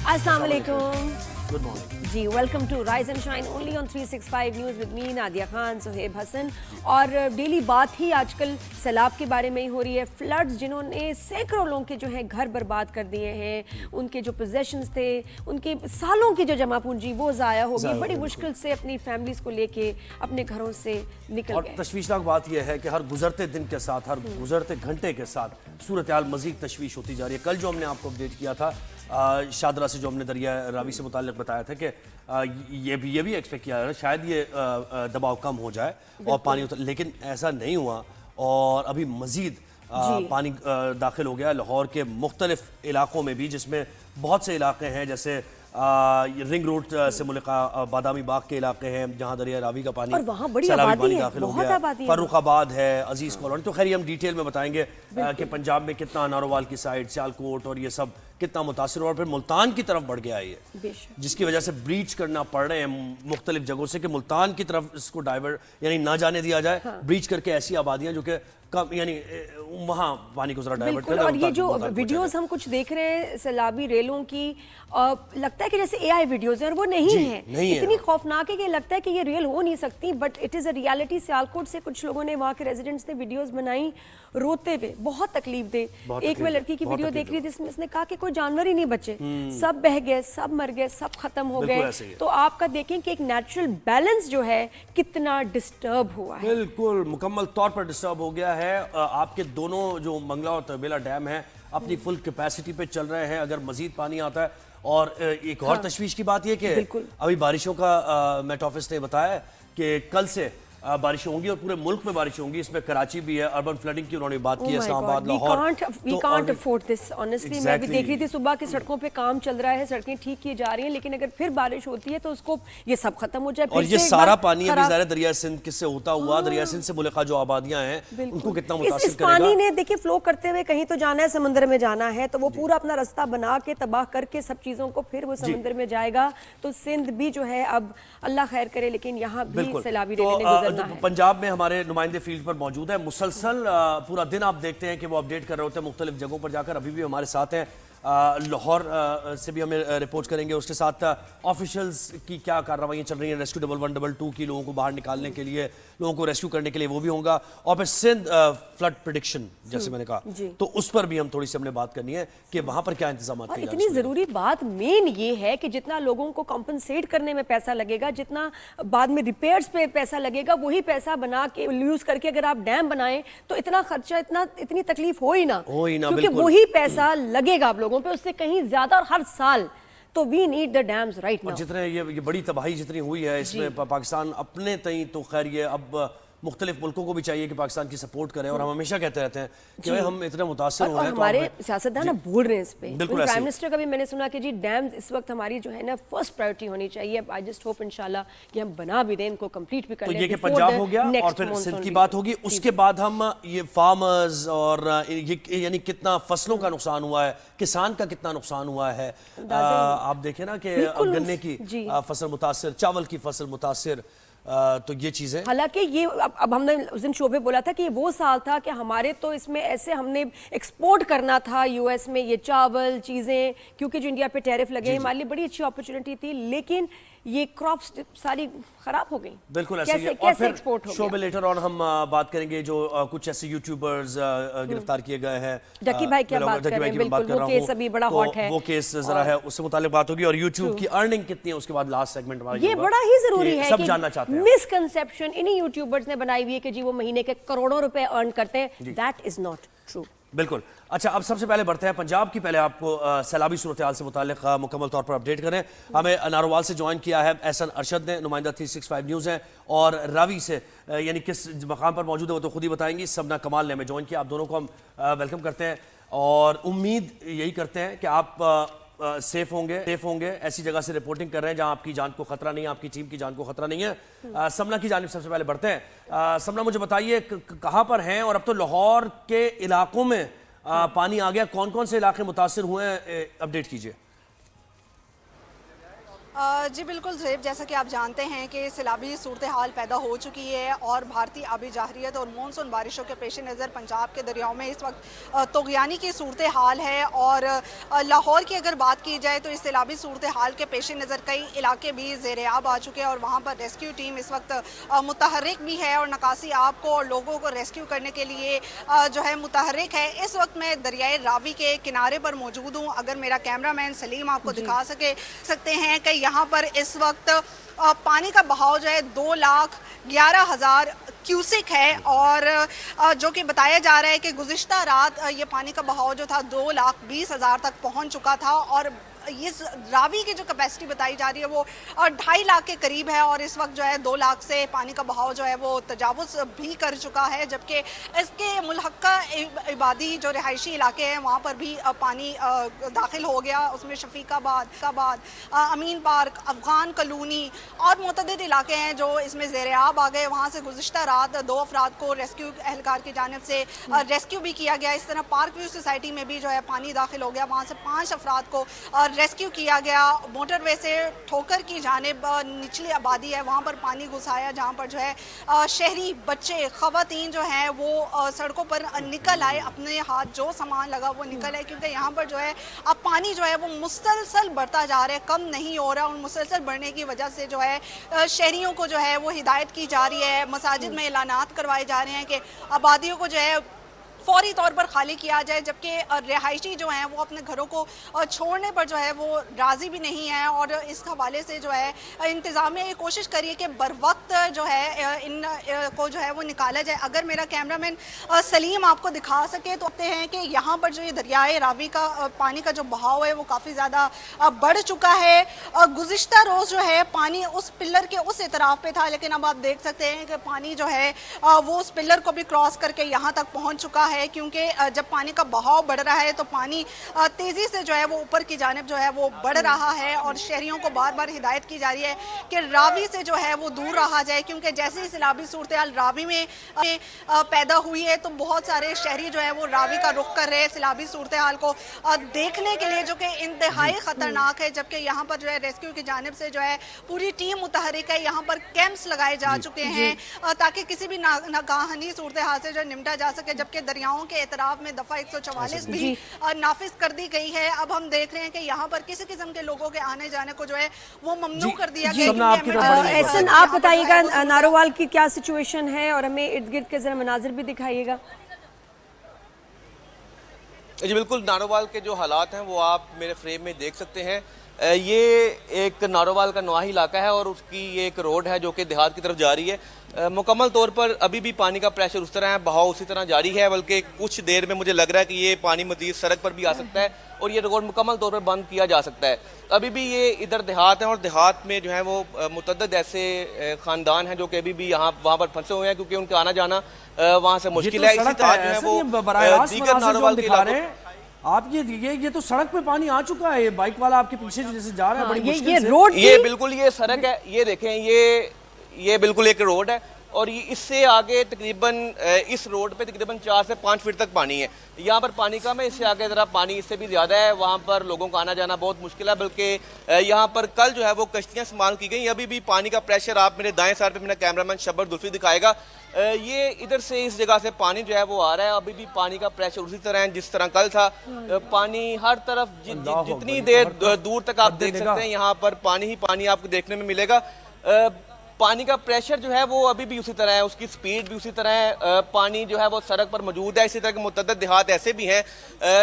अस्सलाम वालेकुम। Good morning ji, welcome to rise and shine only on 365 news with me Nadia Khan, Suhaib Hasan. और daily बात ही आजकल सैलाब के बारे में ही हो रही है। फ्लड्स जिन्होंने सैकड़ों लोगों के जो है घर बर्बाद कर दिए हैं, उनके जो पोजेशंस थे, उनके सालों की जो जमा पूंजी वो ज़ाया हो गई। बड़ी मुश्किल से अपनी फैमिलीज को लेके अपने घरों से निकल और गए। तशवीशनाक बात यह है कि हर गुजरते दिन के साथ, हर गुजरते घंटे के साथ सूरत हाल मजीद तशवीश होती जा रही है। कल जो हमने आपको अपडेट किया था शादरा से, जो हमने दरिया रावी से मुताल्लिक बताया था कि ये भी एक्सपेक्ट किया है शायद ये दबाव कम हो जाए और पानी लेकिन ऐसा नहीं हुआ और अभी मजीद पानी दाखिल हो गया लाहौर के मुख्तलिफ इलाकों में भी, जिसमें बहुत से इलाके हैं जैसे रिंग रोड से मुल्का बादामी बाग के इलाके हैं जहां दरिया रावी का पानी और वहाँ बड़ी आबादी है, दाखिल हो बहुत गया। आबादी है। फर्रुखाबाद है, अजीज कॉलोनी, तो खैर हम डिटेल में बताएंगे कि पंजाब में कितना, नारोवाल की साइड, सियालकोट और ये सब कितना मुतासर हुआ। और फिर मुल्तान की तरफ बढ़ गया है ये, जिसकी वजह से ब्रीच करना पड़ रहे हैं मुख्तलिफ जगहों से कि मुल्तान की तरफ इसको डाइवर्ट यानी ना जाने दिया जाए। ब्रीच करके ऐसी आबादियां जो कि कम यानी वहाँ पानी को जरा डाइवर्ट कर। और ये जो वीडियोस हम कुछ देख रहे हैं सैलाबी रेलों की, लगता है कि जैसे एआई वीडियोस हैं और वो नहीं है। इतनी खौफनाक है कि लगता है कि ये रियल हो नहीं सकती, but it is a reality. Sialkot से कुछ लोगों ने, वहाँ के रेजिडेंट्स ने वीडियोस बनाई रोते हुए, बहुत तकलीफ दे। एक मैं लड़की की वीडियो देख रही थी जिसमें उसने कहा कि कोई जानवर ही नहीं बचे, सब बह गए, सब मर गए, सब खत्म हो गए। तो आपका देखें कि एक नेचुरल बैलेंस जो है कितना डिस्टर्ब हुआ है। बिल्कुल मुकम्मल तौर पर डिस्टर्ब हो गया है। आपके दोनों जो मंगला और तरबेला डैम है अपनी फुल कैपेसिटी पे चल रहे हैं। अगर मजीद पानी आता है और एक और तशवीश की बात यह कि अभी बारिशों का मेट ऑफिस ने बताया कि कल से बारिशें होंगी और पूरे मुल्क में बारिशें होंगी। इसमें कराची भी है, अर्बन फ्लडिंग की उन्होंने बात की है, Islamabad, Lahore. We can't afford this honestly. मैं भी देख रही थी सुबह की सड़कों पे काम चल रहा है, सड़कें ठीक की जा रही हैं, लेकिन अगर फिर बारिश होती है तो उसको ये सब खत्म हो जाए। और ये सारा पानी अभी ज़ाहिर दरिया सिंध किससे होता हुआ, दरिया सिंध से मुल्का जो आबादियां हैं उनको कितना मुतासिर करेगा। पानी ने देखिए फ्लो करते हुए कहीं तो जाना है, समंदर में जाना है, तो वो पूरा अपना रास्ता बना के तबाह करके सब चीजों को फिर वो समंदर में जाएगा। तो सिंध भी जो है अब अल्लाह खैर करे, लेकिन यहाँ भी सैलाबी रेले ने गुजरना है। पंजाब में हमारे नुमाइंदे फील्ड पर मौजूद है, मुसलसल पूरा दिन आप देखते हैं कि वो अपडेट कर रहे होते हैं मुख्तलिफ जगहों पर जाकर। अभी भी हमारे साथ हैं, लाहौर से भी हमें रिपोर्ट करेंगे। उसके साथ ऑफिशियल्स की क्या कार्रवाई चल रही हैं रेस्क्यू 1112 की, लोगों को बाहर निकालने के लिए, लोगों को रेस्क्यू करने के लिए, वो भी होगा। और फिर सिंध फ्लड प्रेडिक्शन जैसे मैंने कहा, तो उस पर भी हम थोड़ी सी हमने बात करनी है कि वहां पर क्या इंतजाम। और इतनी जरूरी बात मेन ये है कि जितना लोगों को कॉम्पनसेट करने में पैसा लगेगा, जितना बाद में रिपेयर्स पे पैसा लगेगा, वही पैसा बना के यूज करके अगर आप डैम बनाएं तो इतना खर्चा, इतनी तकलीफ हो ही ना, क्योंकि वही पैसा लगेगा आप लोगों पे, उससे कहीं ज्यादा और हर साल। तो we need the dams right now. जितने ये बड़ी तबाही जितनी हुई है इसमें पाकिस्तान अपने तई तो खैर ये अब मुख्तलिफ मुल्कों को भी चाहिए कि पाकिस्तान की सपोर्ट करें। और हम हमेशा कहते रहते हैं कि भाई हम इतने मुतासिर हुए हैं, हमारे सियासतदान बोल रहे हैं इस पे। बिल्कुल प्राइम मिनिस्टर का भी मैंने सुना कि जी डैम्स इस वक्त हमारी जो है ना फर्स्ट प्रायोरिटी होनी चाहिए। आई जस्ट होप इंशाल्लाह कि हम बना भी दें, इनको कंप्लीट भी कर लें। तो ये कि पंजाब हो गया और फिर सिंध की बात होगी। उसके बाद हम ये फार्मर्स और ये यानी कितना फसलों का नुकसान हुआ है, किसान का कितना नुकसान हुआ है। आप देखें ना कि गन्ने की फसल मुतासिर, चावल की फसल मुतासिर, तो ये चीजें। हालांकि ये अब हमने उस दिन शो पे बोला था कि ये वो साल था कि हमारे तो इसमें ऐसे हमने एक्सपोर्ट करना था यूएस में ये चावल चीजें, क्योंकि जो इंडिया पे टैरिफ लगे हमारे लिए बड़ी अच्छी अपॉर्चुनिटी थी, लेकिन ये क्रॉप्स सारी खराब हो गई। बिल्कुल ऐसे कैसे, और फिर एक्सपोर्ट हो शो में लेटर ऑन हम बात करेंगे जो कुछ ऐसे यूट्यूबर्स गिरफ्तार किए गए हैं। डकी भाई क्या बात कर रहे हैं, बिल्कुल वो केस अभी बड़ा हॉट है, वो केस जरा है, उससे मुतालिक बात होगी। और यूट्यूब की अर्निंग कितनी है उसके बाद लास्ट सेगमेंट हमारा ये बड़ा ही जरूरी है, सब जानना चाहते हैं। मिसकंसेप्शन इन्हीं यूट्यूबर्स ने बनाई हुई है कि जी वो महीने के करोड़ों रुपए अर्न करते हैं। That is not true. बिल्कुल। अच्छा, अब सबसे पहले बढ़ते हैं पंजाब की। पहले आपको सैलाबी सूरत हाल से मुतालिक मुकम्मल तौर पर अपडेट करें। हमें नारोवाल से ज्वाइन किया है एहसन अरशद ने, नुमाइंदा 365 न्यूज़ हैं, और रावी से यानी किस मकाम पर मौजूद है वो तो खुद ही बताएंगी। सबना कमाल ने हमें ज्वाइन किया। आप दोनों को हम वेलकम करते हैं और उम्मीद यही करते हैं कि आप सेफ होंगे। ऐसी जगह से रिपोर्टिंग कर रहे हैं जहां आपकी जान को खतरा नहीं है, आपकी टीम की जान को खतरा नहीं है। समना की जानिब सबसे पहले बढ़ते हैं। समना, मुझे बताइए कहां पर हैं, और अब तो लाहौर के इलाकों में पानी आ गया, कौन कौन से इलाके मुतासिर हुए हैं, अपडेट कीजिए। जी बिल्कुल ज़ेब, जैसा कि आप जानते हैं कि सैलाबी सूरत हाल पैदा हो चुकी है और भारतीय आबी जाहरियत और मानसून बारिशों के पेश नज़र पंजाब के दरियाओं में इस वक्त तोग़यानी की सूरत हाल है। और लाहौर की अगर बात की जाए तो इस सैलाबी सूरत हाल के पेश नज़र कई इलाके भी ज़ेर आब आ चुके हैं और वहाँ पर रेस्क्यू टीम इस वक्त मुतहर्रिक भी है और नकासी आब को और लोगों को रेस्क्यू करने के लिए जो है मुतहर्रिक है। इस वक्त मैं दरियाए रावी के किनारे पर मौजूद हूँ। अगर मेरा कैमरामैन सलीम आपको दिखा सकते हैं कि यहाँ पर इस वक्त पानी का बहाव जो है 2,11,000 क्यूसिक है और जो कि बताया जा रहा है कि गुज़िश्ता रात ये पानी का बहाव जो था 2,20,000 तक पहुँच चुका था और इस रावी की जो कैपेसिटी बताई जा रही है वो 2.5 लाख के करीब है और इस वक्त जो है 2 लाख से पानी का बहाव जो है वो तजावुज़ भी कर चुका है। जबकि इसके मुल्हक्का इबादी जो रिहायशी इलाके हैं वहाँ पर भी पानी दाखिल हो गया। उसमें शफीकाबाद, अमीन पार्क, अफ़गान कॉलोनी और मुतअद्दिद इलाके हैं जो इसमें ज़ेर आब आ गए। वहाँ से गुज़िश्ता रात 2 अफराद को रेस्क्यू एहलकार की जानिब से रेस्क्यू भी किया गया। इस तरह पार्क व्यू सोसाइटी में भी जो है पानी दाखिल हो गया, वहाँ से 5 अफराद को रेस्क्यू किया गया। मोटरवे से ठोकर की जानिब निचली आबादी है वहाँ पर पानी घुस आया, जहाँ पर जो है शहरी बच्चे ख़वातीन जो हैं वो सड़कों पर निकल आए, अपने हाथ जो सामान लगा वो निकल आए क्योंकि यहाँ पर जो है अब पानी जो है वो मुसलसल बढ़ता जा रहा है, कम नहीं हो रहा। और मुसलसल बढ़ने की वजह से जो है शहरियों को जो है वो हिदायत की जा रही है, मसाजिद में ऐलानात करवाए जा रहे हैं कि आबादियों को जो है फौरी तौर पर खाली किया जाए। जबकि रिहायशी जो हैं वो अपने घरों को छोड़ने पर जो है वो राज़ी भी नहीं है और इस हवाले से जो है इंतज़ामिया ये कोशिश करिए कि बर वक्त जो है इन को जो है वो निकाला जाए। अगर मेरा कैमरामैन सलीम आपको दिखा सके तो कहते हैं कि यहाँ पर जो ये दरियाए रावी का पानी का जो बहाव है वो काफ़ी ज़्यादा बढ़ चुका है। गुज़िश्ता रोज़ जो है पानी उस पिलर के उस इतराफ़ पे था, लेकिन अब आप देख सकते हैं कि पानी जो है वो उस पिलर को भी क्रॉस करके यहाँ तक पहुँच चुका है क्योंकि जब पानी का बहाव बढ़ रहा है तो पानी तेजी से जो है वो ऊपर की जानिब जो है वो बढ़ रहा है और शहरियों को बार बार हिदायत की जा रही है कि रावी से जो है वो दूर रहा जाए क्योंकि जैसे ही सैलाबी सूरत हाल रावी में पैदा हुई है तो बहुत सारे शहरी जो है वो रावी का रुख कर रहे हैं सैलाबी सूरत हाल को देखने के लिए, जो कि इंतहाई खतरनाक है। जबकि यहाँ पर जो है रेस्क्यू की जानिब से जो है पूरी टीम मुतहरिक है, यहाँ पर कैंप्स लगाए जा चुके हैं ताकि किसी भी नागाहानी सूरत हाल से जो निपटा जा सके। जबकि दरियाओं के एतराफ में दफा 144 भी नाफिज कर दी गई है। अब हम देख रहे हैं कि यहाँ पर किसी किस्म के लोगों के आने जाने को जो है वो ममनू कर दिया गया। एहसन, आप बताइएगा नारोवाल की क्या सिचुएशन है और हमें इर्द गिर्द के जरा मनाजिर भी दिखाइएगा। जी बिल्कुल, नारोवाल के जो हालात हैं वो आप मेरे फ्रेम में देख सकते हैं। ये एक नारोवाल का नवाही इलाका है और उसकी ये एक रोड है जो कि देहात की तरफ जा रही है। मुकम्मल तौर पर अभी भी पानी का प्रेशर उस तरह है, बहाव उसी तरह जारी है, बल्कि कुछ देर में मुझे लग रहा है कि ये पानी मज़ीद सड़क पर भी आ सकता है और ये रोड मुकम्मल तौर पर बंद किया जा सकता है। अभी भी ये इधर देहात है और देहात में जो है वो मुतअद्दिद ऐसे ख़ानदान हैं जो कि अभी भी वहाँ पर फंसे हुए हैं क्योंकि उनका आना जाना वहाँ से मुश्किल है। इसी तरह जो है वो दीगर नारोवाल के इलाकों आप ये तो सड़क पे पानी आ चुका है। ये बाइक वाला आपके पीछे जैसे जा रहा है बड़ी मुश्किल ये से। रोड ये बिल्कुल ये सड़क है, ये देखें ये बिल्कुल एक रोड है और ये इससे आगे तकरीबन इस रोड पे तकरीबन 4 से 5 फीट तक पानी है। यहाँ पर पानी कम है, इससे आगे ज़रा पानी इससे भी ज़्यादा है, वहाँ पर लोगों का आना जाना बहुत मुश्किल है। बल्कि यहाँ पर कल जो है वो कश्तियाँ इस्तेमाल की गई। अभी भी पानी का प्रेशर आप मेरे दाएं साइड पे मेरा कैमरामैन शब्बर दुल्फी दिखाएगा। ये इधर से इस जगह से पानी जो है वो आ रहा है। अभी भी पानी का प्रेशर उसी तरह है जिस तरह कल था। पानी हर तरफ जितनी देर दूर तक आप देख सकते हैं यहाँ पर पानी ही पानी आपको देखने में मिलेगा। पानी का प्रेशर जो है वो अभी भी उसी तरह है, उसकी स्पीड भी उसी तरह है। पानी जो है वो सड़क पर मौजूद है। इसी तरह के मुतअद्दिद देहात ऐसे भी हैं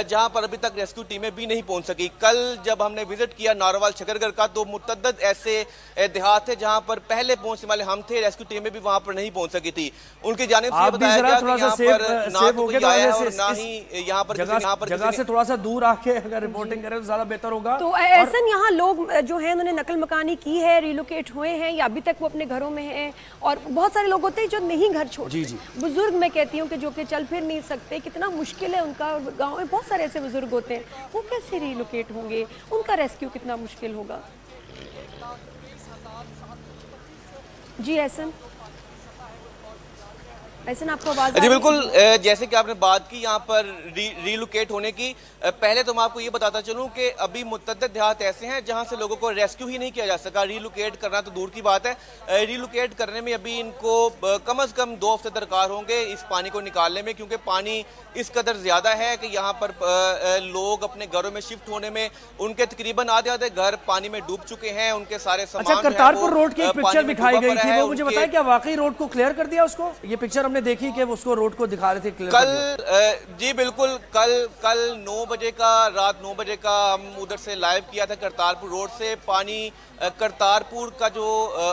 जहां पर अभी तक रेस्क्यू टीमें भी नहीं पहुंच सकी। कल जब हमने विजिट किया नारोवाल शकरगढ़ का तो मुतअद्दिद ऐसे देहात थे जहां पर पहले पहुंचने वाले हम थे, रेस्क्यू टीमें भी वहां पर नहीं पहुंच सकी थी। उनकी जानिब से बताया गया कि यहाँ पर ना तो कोई आया है और ना ही यहाँ पर जगह से थोड़ा सा दूर आके अगर रिपोर्टिंग करें तो ज्यादा बेहतर होगा। तो ऐसा यहाँ लोग जो है उन्होंने नकल मकानी की है, रिलोकेट हुए हैं या अभी तक वो अपने घरों में हैं? और बहुत सारे लोग होते हैं जो नहीं घर छोड़ते, बुजुर्ग मैं कहती हूँ कि जो कि चल फिर नहीं सकते, कितना मुश्किल है उनका। गांव में बहुत सारे ऐसे बुजुर्ग होते हैं, वो कैसे रिलोकेट होंगे, उनका रेस्क्यू कितना मुश्किल होगा। जी एहसन, ऐसे ना आपको आवाज आ जी रही है? बिल्कुल, जैसे कि आपने बात की यहाँ पर रीलोकेट होने की, पहले तो मैं आपको ये बताता चलूँ कि अभी मुतअद्दिद देहात ऐसे हैं जहाँ से लोगों को रेस्क्यू ही नहीं किया जा सका। रीलोकेट करना तो दूर की बात है, रीलोकेट करने में अभी इनको कम अज़ कम 2 हफ्ते दरकार होंगे इस पानी को निकालने में, क्योंकि पानी इस कदर ज़्यादा है कि यहाँ पर लोग अपने घरों में शिफ्ट होने में, उनके तकरीबन आधे आधे घर पानी में डूब चुके हैं, उनके सारे सामान अच्छा, करतारपुर रोड की एक पानी पिक्चर में दिखाई डूबा गई पड़ा थी, है। वो मुझे बताया क्या वाकई रोड को क्लियर कर दिया उसको? ये पिक्चर हमने देखी कि उसको रोड को दिखा रहे थे क्लियर कर दिया। जी बिल्कुल, कल 9 बजे का, रात 9 बजे का हम उधर से लाइव किया था करतारपुर रोड से। पानी करतारपुर का जो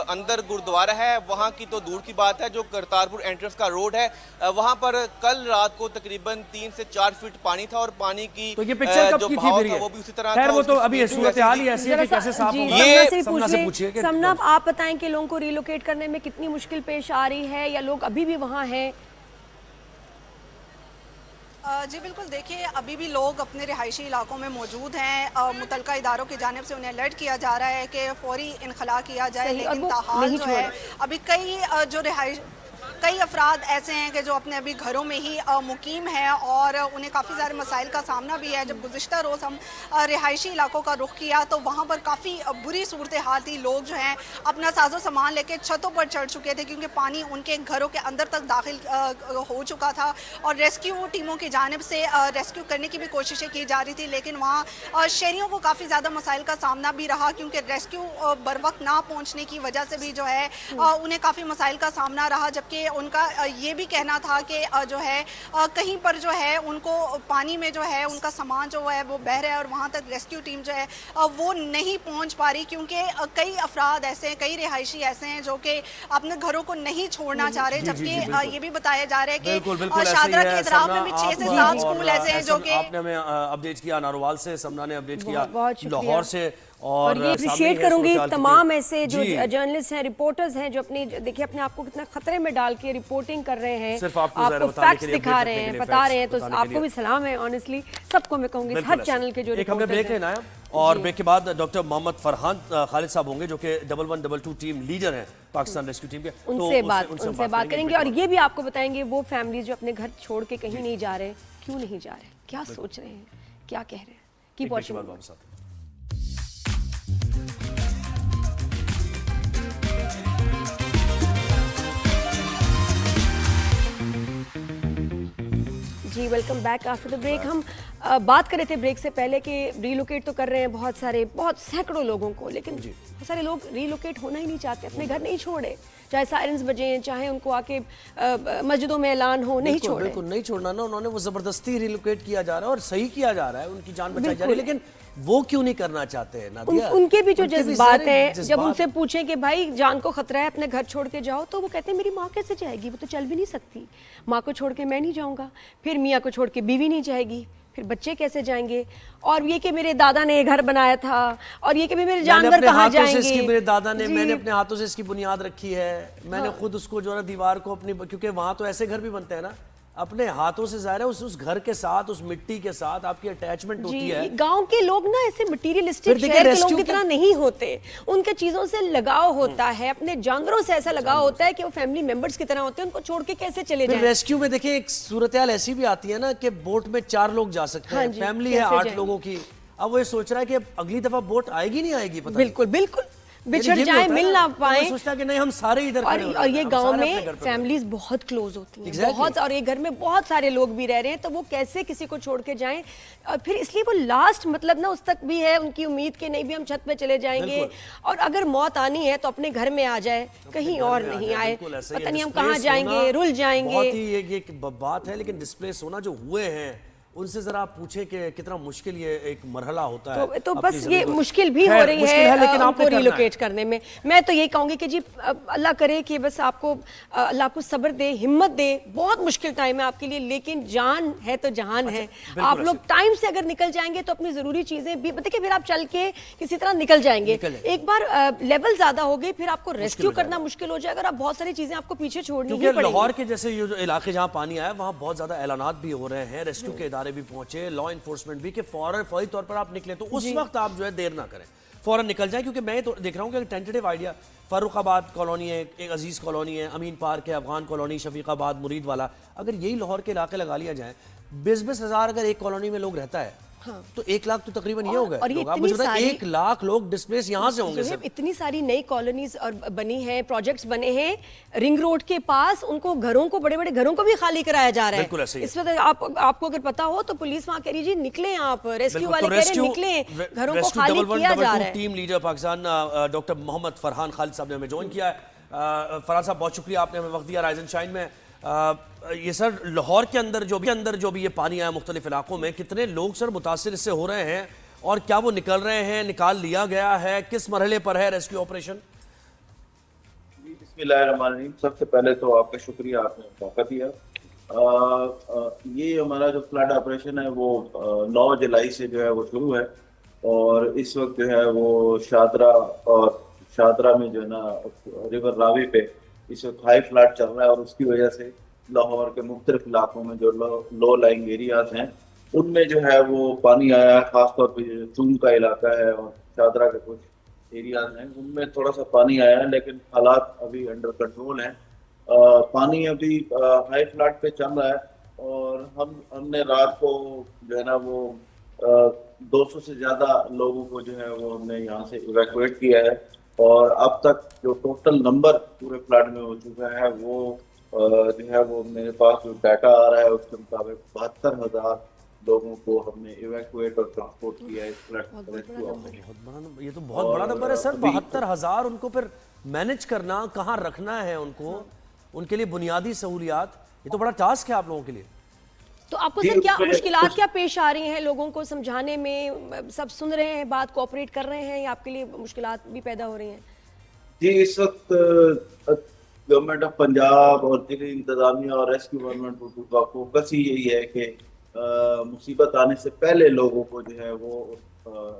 अंदर गुरुद्वारा है वहाँ की तो दूर की बात है, जो करतारपुर एंट्रेंस का रोड है वहाँ पर कल रात को तकरीबन 3 से 4 फीट पानी था, और पानी की तो ये पिक्चर कब जो की थी बहाव फिर था ये? वो भी उसी तरह खैर था। वो तो उसकी अभी स्पीड सूरत हाल ही ऐसी है कि जरा कैसे साफ जी, होगा। समना से ही समना पूछ से लें। पूछिए कि समना, आप बताएं कि लोगों को रिलोकेट करने में कितनी मुश्किल पेश आ रही है, या लोग अभी भी वहाँ हैं? जी बिल्कुल, देखिए अभी भी लोग अपने रिहायशी इलाकों में मौजूद हैं। मुतलका इदारों की जानिब से उन्हें अलर्ट किया जा रहा है कि फौरी इनखला किया जाए, सही, और लेकिन वो ताहाल नहीं जो छोड़ है अभी कई अफराद ऐसे हैं कि जो अपने अभी घरों में ही मुकीम हैं और उन्हें काफ़ी सारे मसाइल का सामना भी है। जब गुज़िश्ता रोज़ हम रिहायशी इलाकों का रुख किया तो वहाँ पर काफ़ी बुरी सूरत हाल थी। लोग जो हैं अपना साजो सामान लेके छतों पर चढ़ चुके थे, क्योंकि पानी उनके घरों के अंदर तक दाखिल हो चुका था, और रेस्क्यू टीमों की जानिब से रेस्क्यू करने की भी कोशिशें की जा रही थी, लेकिन वहाँ शहरियों को काफ़ी ज़्यादा मसाइल का सामना भी रहा, क्योंकि रेस्क्यू बर वक्त ना पहुँचने की वजह से भी जो है उन्हें काफ़ी मसाइल का सामना रहा। जबकि उनका ये भी कहना था कि जो है कहीं पर जो है उनको पानी में जो है उनका सामान जो है वो बह रहा है, और वहाँ तक रेस्क्यू टीम जो है वो नहीं पहुँच पा रही, क्योंकि कई अफराद ऐसे हैं, कई रिहायशी ऐसे हैं जो कि अपने घरों को नहीं छोड़ना चाह रहे। जबकि ये भी बताया जा रहा है कि शादरा के इतराफ में भी 6 से 7 स्कूल ऐसे हैं जो कि आपने हमें अपडेट किया नारोवाल से, समना ने अपडेट किया लाहौर से, और ये अप्रिशिएट करूंगी तमाम ऐसे जो जर्नलिस्ट हैं, रिपोर्टर्स हैं, जो अपनी देखिए अपने आप को कितना खतरे में डाल के रिपोर्टिंग कर रहे हैं, आपको फैक्ट्स दिखा रहे हैं, बता रहे हैं, तो आपको भी सलाम है। ऑनेस्टली सबको मैं कहूंगी हर चैनल के जो एक हमने ब्रेक लेना है, और ब्रेक के बाद डॉक्टर मोहम्मद फरहान खालिद साहब होंगे जो कि 1122 टीम लीडर हैं पाकिस्तान रेस्क्यू टीम के, उनसे बात करेंगे, और ये भी आपको बताएंगे वो फैमिलीज जो अपने घर छोड़ के कहीं नहीं जा रहे, क्यों नहीं जा रहे, क्या सोच रहे हैं, क्या कह रहे हैं। Keep watching. जी welcome back after the break. हम बात कर रहे थे ब्रेक से पहले कि रीलोकेट तो कर रहे हैं बहुत सैकड़ों लोगों को, लेकिन बहुत सारे लोग रीलोकेट होना ही नहीं चाहते, अपने घर नहीं छोड़े, चाहे साइरेंस बजे, चाहे उनको आके मस्जिदों में ऐलान हो, नहीं छोड़े। बिल्कुल नहीं छोड़ना ना, उन्होंने वो जबरदस्ती रिलोकेट किया जा रहा है और सही किया जा रहा है, उनकी जान बचाई जा रही है, लेकिन वो क्यों नहीं करना चाहते हैं नादिया? उनके भी जो जज्बात हैं, जब उनसे पूछें कि भाई जान को खतरा है, अपने घर छोड़ के जाओ, तो वो कहते हैं मेरी माँ कैसे जाएगी, वो तो चल भी नहीं सकती, माँ को छोड़ के मैं नहीं जाऊँगा, फिर मियाँ को छोड़ के बीवी नहीं जाएगी, फिर बच्चे कैसे जाएंगे, और ये कि मेरे दादा ने घर बनाया था, और ये कि मेरे जानवर कहाँ जाएंगे। मेरे दादा ने, मैंने अपने हाथों से इसकी बुनियाद रखी है, मैंने खुद उसको जो है दीवार को अपनी, क्योंकि वहां तो ऐसे घर भी बनते हैं ना, अपने हाथों से ज़ाहिर है उस घर के साथ, उस मिट्टी के साथ आपकी अटैचमेंट होती है। गांव के लोग ना ऐसे मटीरियलिस्टिक शहर के लोग की तरह नहीं होते, उनके चीजों से लगाव होता है, अपने जानवरों से ऐसा लगाव होता है कि वो फैमिली मेंबर्स की तरह होते हैं, उनको छोड़ के कैसे चले जाएं। रेस्क्यू में देखिए एक सूरत हाल ऐसी भी आती है ना कि बोट में 4 लोग जा सकते हैं, फैमिली है 8 लोगों की, अब वो ये सोच रहा है कि अगली दफा बोट आएगी नहीं आएगी, पता बिल्कुल बिल्कुल बिछड़ जाए, मिल ना पाए, सोचता कि नहीं हम सारे इधर और ये गांव में फैमिलीज बहुत क्लोज होती हैं, बहुत, और ये घर में बहुत सारे लोग भी रह रहे हैं, तो वो कैसे किसी को छोड़ के जाएं, और फिर इसलिए वो लास्ट मतलब ना उस तक भी है उनकी उम्मीद कि नहीं भी हम छत पे चले जाएंगे, और अगर मौत आनी है तो अपने घर में आ जाए, कहीं और नहीं आए, पता नहीं हम कहाँ जाएंगे, रुल जाएंगे। बहुत ही ये बात है, लेकिन डिस्प्लेस होना जो हुए हैं उनसे जरा आप पूछे कि कितना मुश्किल ये एक मरहला होता है, तो बस ये मुश्किल भी हो रही है लेकिन आपको रिलोकेट करने में। मैं तो ये कहूंगी कि जी अल्लाह करे कि बस आपको, अल्लाह को सब्र दे, हिम्मत दे, बहुत मुश्किल टाइम है आपके लिए, लेकिन जान है तो जहान है। आप लोग टाइम से अगर निकल जाएंगे तो अपनी जरूरी चीजें भी देखिए, फिर आप चल के किसी तरह निकल जाएंगे। एक बार लेवल ज्यादा हो गई फिर आपको रेस्क्यू करना मुश्किल हो जाएगा, आप बहुत सारी चीजें आपको पीछे छोड़नी ही पड़ेगी। लाहौर के जैसे ये जो इलाके जहाँ पानी आया वहाँ बहुत ज्यादा ऐलानात भी हो रहे हैं, रेस्क्यू के भी पहुंचे, लॉ एनफोर्समेंट भी, कि फौरी तौर पर आप निकले, तो उस वक्त आप जो है देर ना करें, फ़ौरन निकल जाएं, क्योंकि मैं तो देख रहा हूँ कि टेंटेटिव आइडिया फ़र्रुखाबाद कॉलोनी है, एक अजीज़ कॉलोनी है, अमीन पार्क है, अफगान कॉलोनी, शफीकाबाद, मुरीद वाला, अगर यही लाहौर के इलाके लगा लिया जाए, 20-20 हज़ार अगर एक कॉलोनी में लोग रहता है, हाँ। तो 1 लाख तो तकरीबन ये हो गए। और ये आप मुझे बताएं, 1 लाख लोग डिस्प्लेस यहाँ से होंगे सर। इतनी सारी नई कॉलोनीज और बनी हैं, प्रोजेक्ट्स बने हैं रिंग रोड के पास, उनको घरों को, बड़े बड़े घरों को भी खाली कराया जा रहा है। इस वक्त आपको अगर पता हो तो पुलिस वहाँ कह रही जी निकले, आप रेस्क्यू वाले कह रहे निकले, घरों को खाली किया जा रहा है। Team leader Pakistan doctor Mohammad Farhan Khalid sahab ने हमें ज्वाइन किया है। फरहान साहब बहुत शुक्रिया, आपने हमें वक्त दिया राइज एंड शाइन में। ये सर लाहौर के अंदर जो भी ये पानी आया मुख्तलिफ इलाकों में, कितने लोग सर मुतासिर इससे हो रहे हैं और क्या वो निकल रहे हैं, निकाल लिया गया है, किस मरहले पर है रेस्क्यू ऑपरेशन? बिस्मिल्लाहिर्रहमानिर्रहीम। सबसे पहले तो आपका शुक्रिया, आपने मौका दिया। ये हमारा जो फ्लड ऑपरेशन है वो 9 जुलाई से जो है वो शुरू है और इस वक्त जो है वो शादरा में जो है ना रिवर रावी पे इस वक्त हाई फ्लड चल रहा है और उसकी वजह से लाहौर के मुख्तलिफ इलाकों में जो लो लाइंग एरियाज हैं उनमें जो है वो पानी आया है। खासतौर पर जो चूम का इलाका है और शादरा के कुछ एरियाज हैं उनमें थोड़ा सा पानी आया है, लेकिन हालात अभी अंडर कंट्रोल हैं। पानी अभी हाई फ्लड पे चल रहा है और हमने रात को जो है ना वो 200 से ज़्यादा लोगों को जो है वो हमने यहाँ से इवैक्यूएट किया है और अब तक जो टोटल नंबर पूरे फ्लड में हो चुका है वो जो है वो मेरे पास जो डाटा आ रहा है उसके मुताबिक 72,000 लोगों को हमने इवैक्यूएट और ट्रांसपोर्ट किया है इस फ्लड। ये तो बहुत बड़ा नंबर है सर, 72,000। उनको फिर मैनेज करना, कहाँ रखना है उनको, उनके लिए बुनियादी सहूलियात, ये तो बड़ा टास्क है आप लोगों के लिए। तो आपको सर क्या मुश्किलात क्या पेश आ रही हैं लोगों को समझाने में? सब सुन रहे हैं बात, कोऑपरेट कर रहे हैं या आपके लिए मुश्किलात भी पैदा हो रही हैं? जी, इस वक्त गवर्नमेंट ऑफ पंजाब और जिले इंतजामिया और रेस्क्यू गवर्नमेंट का फोकस ही यही है कि मुसीबत आने से पहले लोगों को जो है वो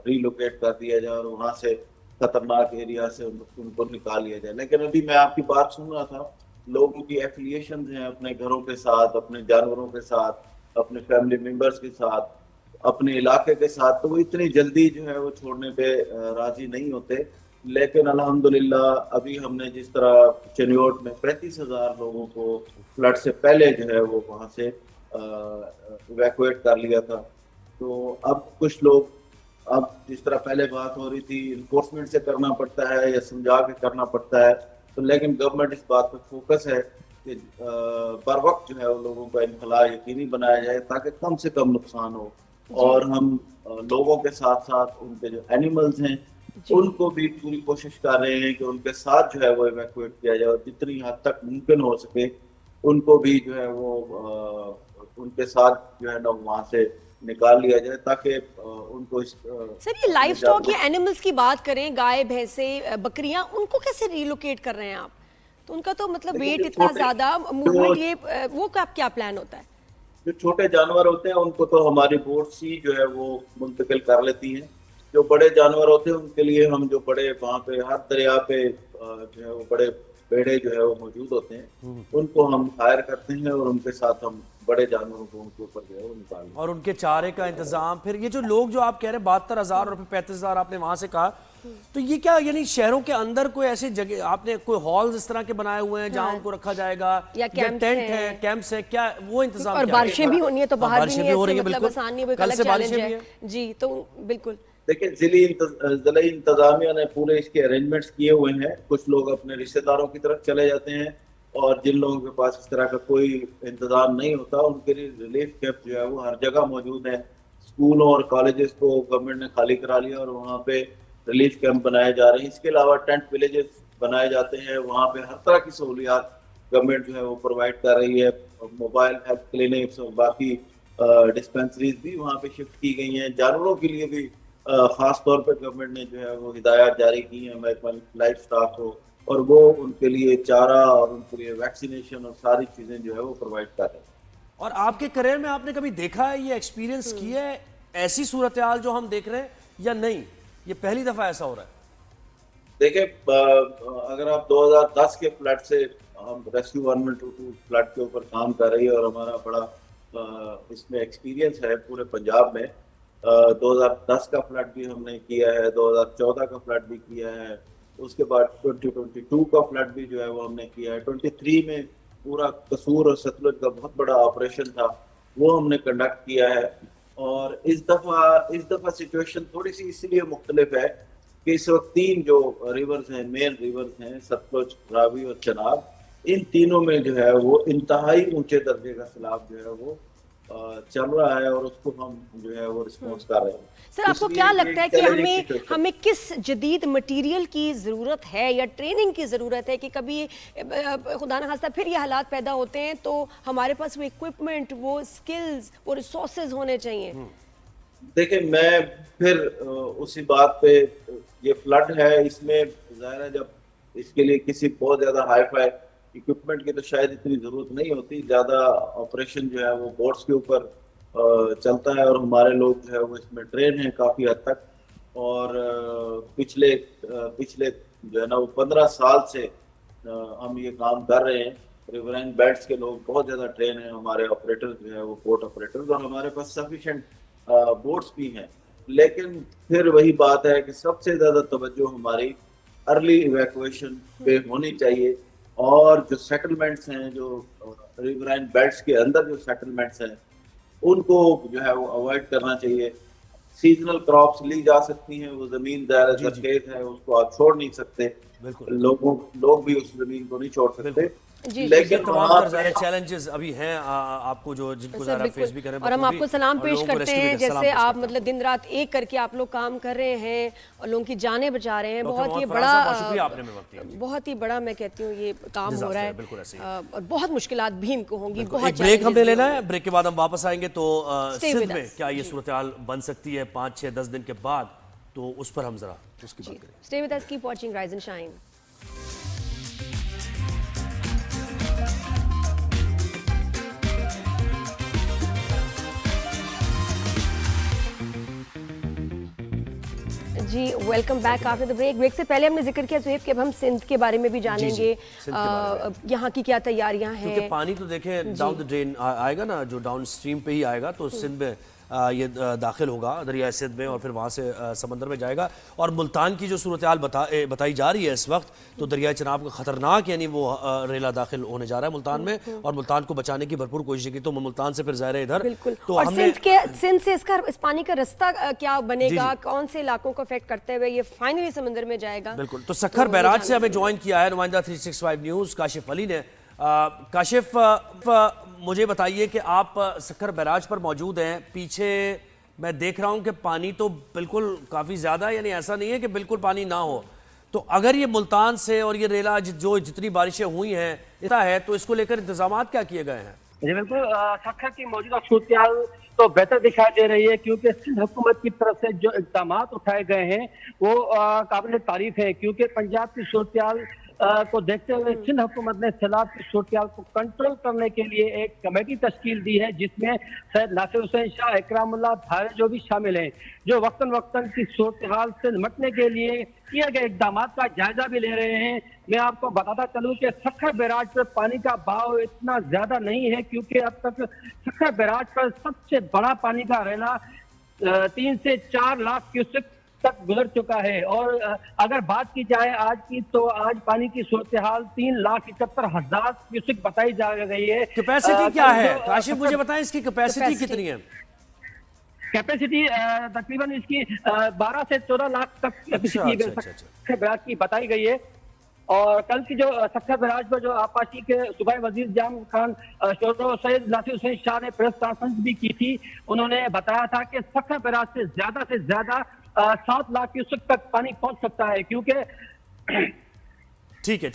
रीलोकेट कर दिया जाए और वहाँ से खतरनाक एरिया से उनको निकाल लिया जाए। लेकिन अभी मैं आपकी बात सुन रहा था, लोगों की एफिलिएशन हैं अपने घरों के साथ, अपने जानवरों के साथ, अपने फैमिली मेंबर्स के साथ, अपने इलाके के साथ, तो वो इतनी जल्दी जो है वो छोड़ने पे राजी नहीं होते। लेकिन अल्हम्दुलिल्लाह अभी हमने जिस तरह चनियोट में 35,000 लोगों को फ्लड से पहले जो है वो वहाँ से इवैक्यूएट कर लिया था, तो अब कुछ लोग, अब जिस तरह पहले बात हो रही थी इन्फोर्समेंट से करना पड़ता है या समझा के करना पड़ता है, तो लेकिन गवर्नमेंट इस बात पर फोकस है कि बर वक्त जो है वो लोगों का इनखला यकीनी बनाया जाए ताकि कम से कम नुकसान हो और हम लोगों के साथ साथ उनके जो एनिमल्स हैं उनको भी पूरी कोशिश कर रहे हैं कि उनके साथ जो है वो इवैक्यूएट किया जाए और जितनी हद तक मुमकिन हो सके उनको भी जो है वो उनके साथ जो है ना वहाँ से निकाल लिया जाए ताकि उनको सर ये लाइफ स्टॉक या एनिमल्स की बात करें, गाय भैंसे बकरियां, उनको कैसे रिलोकेट कर रहे हैं आप? तो उनका तो मतलब वेट इतना ज्यादा, मूवमेंट, ये वो क्या प्लान होता है? जो छोटे जानवर होते हैं उनको तो हमारी बोट्स ही जो है वो मुंतकिल कर लेती हैं। जो बड़े जानवर होते हैं उनके लिए हम जो बड़े वहाँ पे हर दरिया पे जो है वो बड़े बेड़े जो है वो मौजूद होते हैं, उनको हम हायर करते हैं और उनके साथ हम बड़े जानवरों को उनके ऊपर जो है वो निकाल और उनके चारे का इंतजाम। फिर ये जो लोग जो आप कह रहे हैं 72,000 और 35,000 आपने वहां से कहा, तो ये क्या यानी शहरों के अंदर कोई ऐसी जगह आपने कोई हॉल्स इस तरह के बनाए हुए हैं जहां उनको रखा जाएगा या टेंट है, कैंप्स है, क्या वो इंतजाम? और बारिशें भी होनी है तो बाहर भी नहीं हो रही है, मतलब आसान नहीं, कल से बारिशें भी है जी, तो बिल्कुल। देखिए जिले इंतजामिया ने पूरे इसके अरेंजमेंट्स किए हुए हैं। कुछ लोग अपने रिश्तेदारों की तरफ चले जाते हैं और जिन लोगों के पास इस तरह का कोई इंतजाम नहीं होता उनके लिए रिलीफ कैंप जो है वो हर जगह मौजूद है। स्कूलों और कॉलेजेस को गवर्नमेंट ने खाली करा लिया और वहाँ पे रिलीफ कैंप बनाए जा रहे हैं। इसके अलावा टेंट विलेजेस बनाए जाते हैं, वहाँ पे हर तरह की सहूलियात गवर्नमेंट जो है वो प्रोवाइड कर रही है। मोबाइल हेल्थ क्लिनिक्स और बाकी डिस्पेंसरीज भी वहाँ पे शिफ्ट की गई हैं। जानवरों के लिए भी खास तौर पर गवर्नमेंट ने जो है वो हिदायत जारी की है महकमा लाइफ स्टाफ को, और वो उनके लिए चारा और उनके लिए वैक्सीनेशन और सारी चीजें जो है वो प्रोवाइड कर रहे हैं। और आपके करियर में आपने कभी देखा है, ये एक्सपीरियंस किया है ऐसी सूरत हाल जो हम देख रहे हैं, या नहीं ये पहली दफा ऐसा हो रहा है? देखिए अगर आप 2010 के फ्लड से, हम रेस्क्यू 112 फ्लड के ऊपर काम कर रही है और हमारा बड़ा इसमें एक्सपीरियंस है पूरे पंजाब में, 2010 का फ्लड भी हमने किया है, 2014 का फ्लड भी किया है, उसके बाद 2022 का फ्लड भी जो है वो हमने किया है। 23 में पूरा कसूर और सतलुज का बहुत बड़ा ऑपरेशन था, वो हमने कंडक्ट किया है। और इस दफा सिचुएशन थोड़ी सी इसलिए मुख्तलिफ है कि इस वक्त 3 जो रिवर्स हैं, मेन रिवर्स हैं, सतलुज, रावी और चनाब, इन तीनों में जो है वो इंतहाई ऊंचे दर्जे का सैलाब जो है वो चल रहा है और उसको हम जो है वो रिस्पॉन्स कर रहे हैं। सर, आपको क्या लगता है कि हमें किस जदीद मटेरियल की ज़रूरत है या ट्रेनिंग की ज़रूरत है कि कभी खुदा न खास्ता फिर ये हालात पैदा होते हैं तो हमारे पास वो इक्विपमेंट, वो स्किल्स, वो रिसोर्सेज होने चाहिए? देखिए, मैं फिर उसी बात पे, ये फ्लड है, इसमें ज़ाहिर है जब इसके लिए किसी बहुत ज़्यादा हाई फाई इक्विपमेंट की तो शायद इतनी ज़रूरत नहीं होती, ज़्यादा ऑपरेशन जो है वो बोट्स के ऊपर चलता है और हमारे लोग जो है वो इसमें ट्रेन हैं काफ़ी हद तक। और पिछले जो है ना वो 15 साल से हम ये काम कर रहे हैं। रिवराइन बेड्स के लोग बहुत ज़्यादा ट्रेन हैं, हमारे ऑपरेटर्स जो है वो बोट ऑपरेटर्स, और हमारे पास सफिशेंट बोट्स भी हैं। लेकिन फिर वही बात है कि सबसे ज़्यादा तवज्जो हमारी अर्ली इवैक्यूएशन पे होनी चाहिए, और जो सेटलमेंट्स हैं, जो रिवराइन बेड्स के अंदर जो सेटलमेंट्स हैं, उनको जो है वो अवॉइड करना चाहिए। सीजनल क्रॉप्स ली जा सकती हैं, वो जमीन जरखेज है, उसको आप छोड़ नहीं सकते, लोग भी उस जमीन को नहीं छोड़ सकते। लेकिन तमाम चैलेंजेस अभी हैं आपको जो जिनको ज़रा फेस भी करें, और हम आपको सलाम पेश करते हैं, जैसे आप मतलब दिन रात एक करके आप लोग काम कर रहे हैं और लोगों की जानें बचा रहे हैं। बहुत ही बड़ा, बहुत ही बड़ा मैं कहती हूँ ये काम हो रहा है और बहुत मुश्किलात भी इनको होंगी। एक ब्रेक हमने लेना है, ब्रेक के बाद हम वापस आएंगे। तो सिंध में क्या ये सूरत हाल बन सकती है 5, 6, 10 दिन के बाद, तो उस पर हम जरा उसकी बात करें। Stay with us, keep watching rise and shine. जी, welcome back after the break. Break से पहले हमने जिक्र किया सुहेब कि अब हम सिंध के बारे में भी जानेंगे, यहाँ की क्या तैयारियां हैं। क्योंकि पानी तो देखें डाउन द ड्रेन आएगा ना, जो डाउन स्ट्रीम पे ही आएगा, तो सिंध में ये दाखिल होगा दरिया सिंध में और फिर वहाँ से समंदर में जाएगा। और मुल्तान की जो सूरत हाल बताई जा रही है इस वक्त, तो दरिया चनाब का खतरनाक यानी वो रेला दाखिल होने जा रहा है मुल्तान में, और मुल्तान को बचाने की भरपूर कोशिश की। तो मुल्तान से फिर ज़ाहिर है इधर तो और सिंध से इस पानी का रास्ता क्या बनेगा, कौन से इलाकों को अफेक्ट करते हुए ये फाइनली समंदर में जाएगा। बिल्कुल, तो सखर बैराज से हमें ज्वाइन किया है नुमाइंदा 365 न्यूज़ काशिफ अली ने। काशिफ, मुझे बताइए कि आप सखर बैराज पर मौजूद हैं। पीछे मैं देख रहा हूं कि पानी तो बिल्कुल काफ़ी ज़्यादा है, यानी ऐसा नहीं है कि बिल्कुल पानी ना हो। तो अगर ये मुल्तान से और ये रेला जो जितनी बारिशें हुई हैं इतना है, तो इसको लेकर इंतजाम क्या किए गए हैं? जी बिल्कुल, सखर की मौजूदा सूरत तो बेहतर दिखाई दे रही है, क्योंकि सिंध हुकूमत की तरफ से जो इक़दाम उठाए गए हैं वो काबिल तारीफ है। क्योंकि पंजाब की सूरत को देखते हुए सिंध हुकूमत ने सैलाब की सूरत को कंट्रोल करने के लिए एक कमेटी तश्कील दी है, जिसमें सैयद नासिर हुसैन शाह, इकरामुल्लाह थारे जो भी शामिल हैं, जो वक्तन की सूरत हाल से निपटने के लिए किए गए इक़दाम का जायजा भी ले रहे हैं। मैं आपको बताता चलूं कि सखर बैराज पर पानी का बहाव इतना ज्यादा नहीं है, क्योंकि अब तक सखर बैराज पर सबसे बड़ा पानी का रेला 3 से 4 लाख क्यूसेक तक गुजर चुका है। और अगर बात की जाए आज की, तो आज पानी की सूरत हाल 3,71,000 क्यूसेक बताई जा रही है। कैपेसिटी क्या है काशिफ, मुझे बताएं इसकी कैपेसिटी कितनी है? कैपेसिटी तकरीबन इसकी 12 से 14 लाख तक कैपेसिटी बैराज की बताई गई है। और कल की जो सखर बैराज पर जो आपाशी के सूबाई वजीर जाम खान सैयद नासिर हुसैन शाह ने प्रेस कॉन्फ्रेंस भी की थी, उन्होंने बताया था कि सखर बैराज से ज्यादा 7 लाख क्यूसेक तक पानी पहुंच सकता है। क्योंकि ठीक है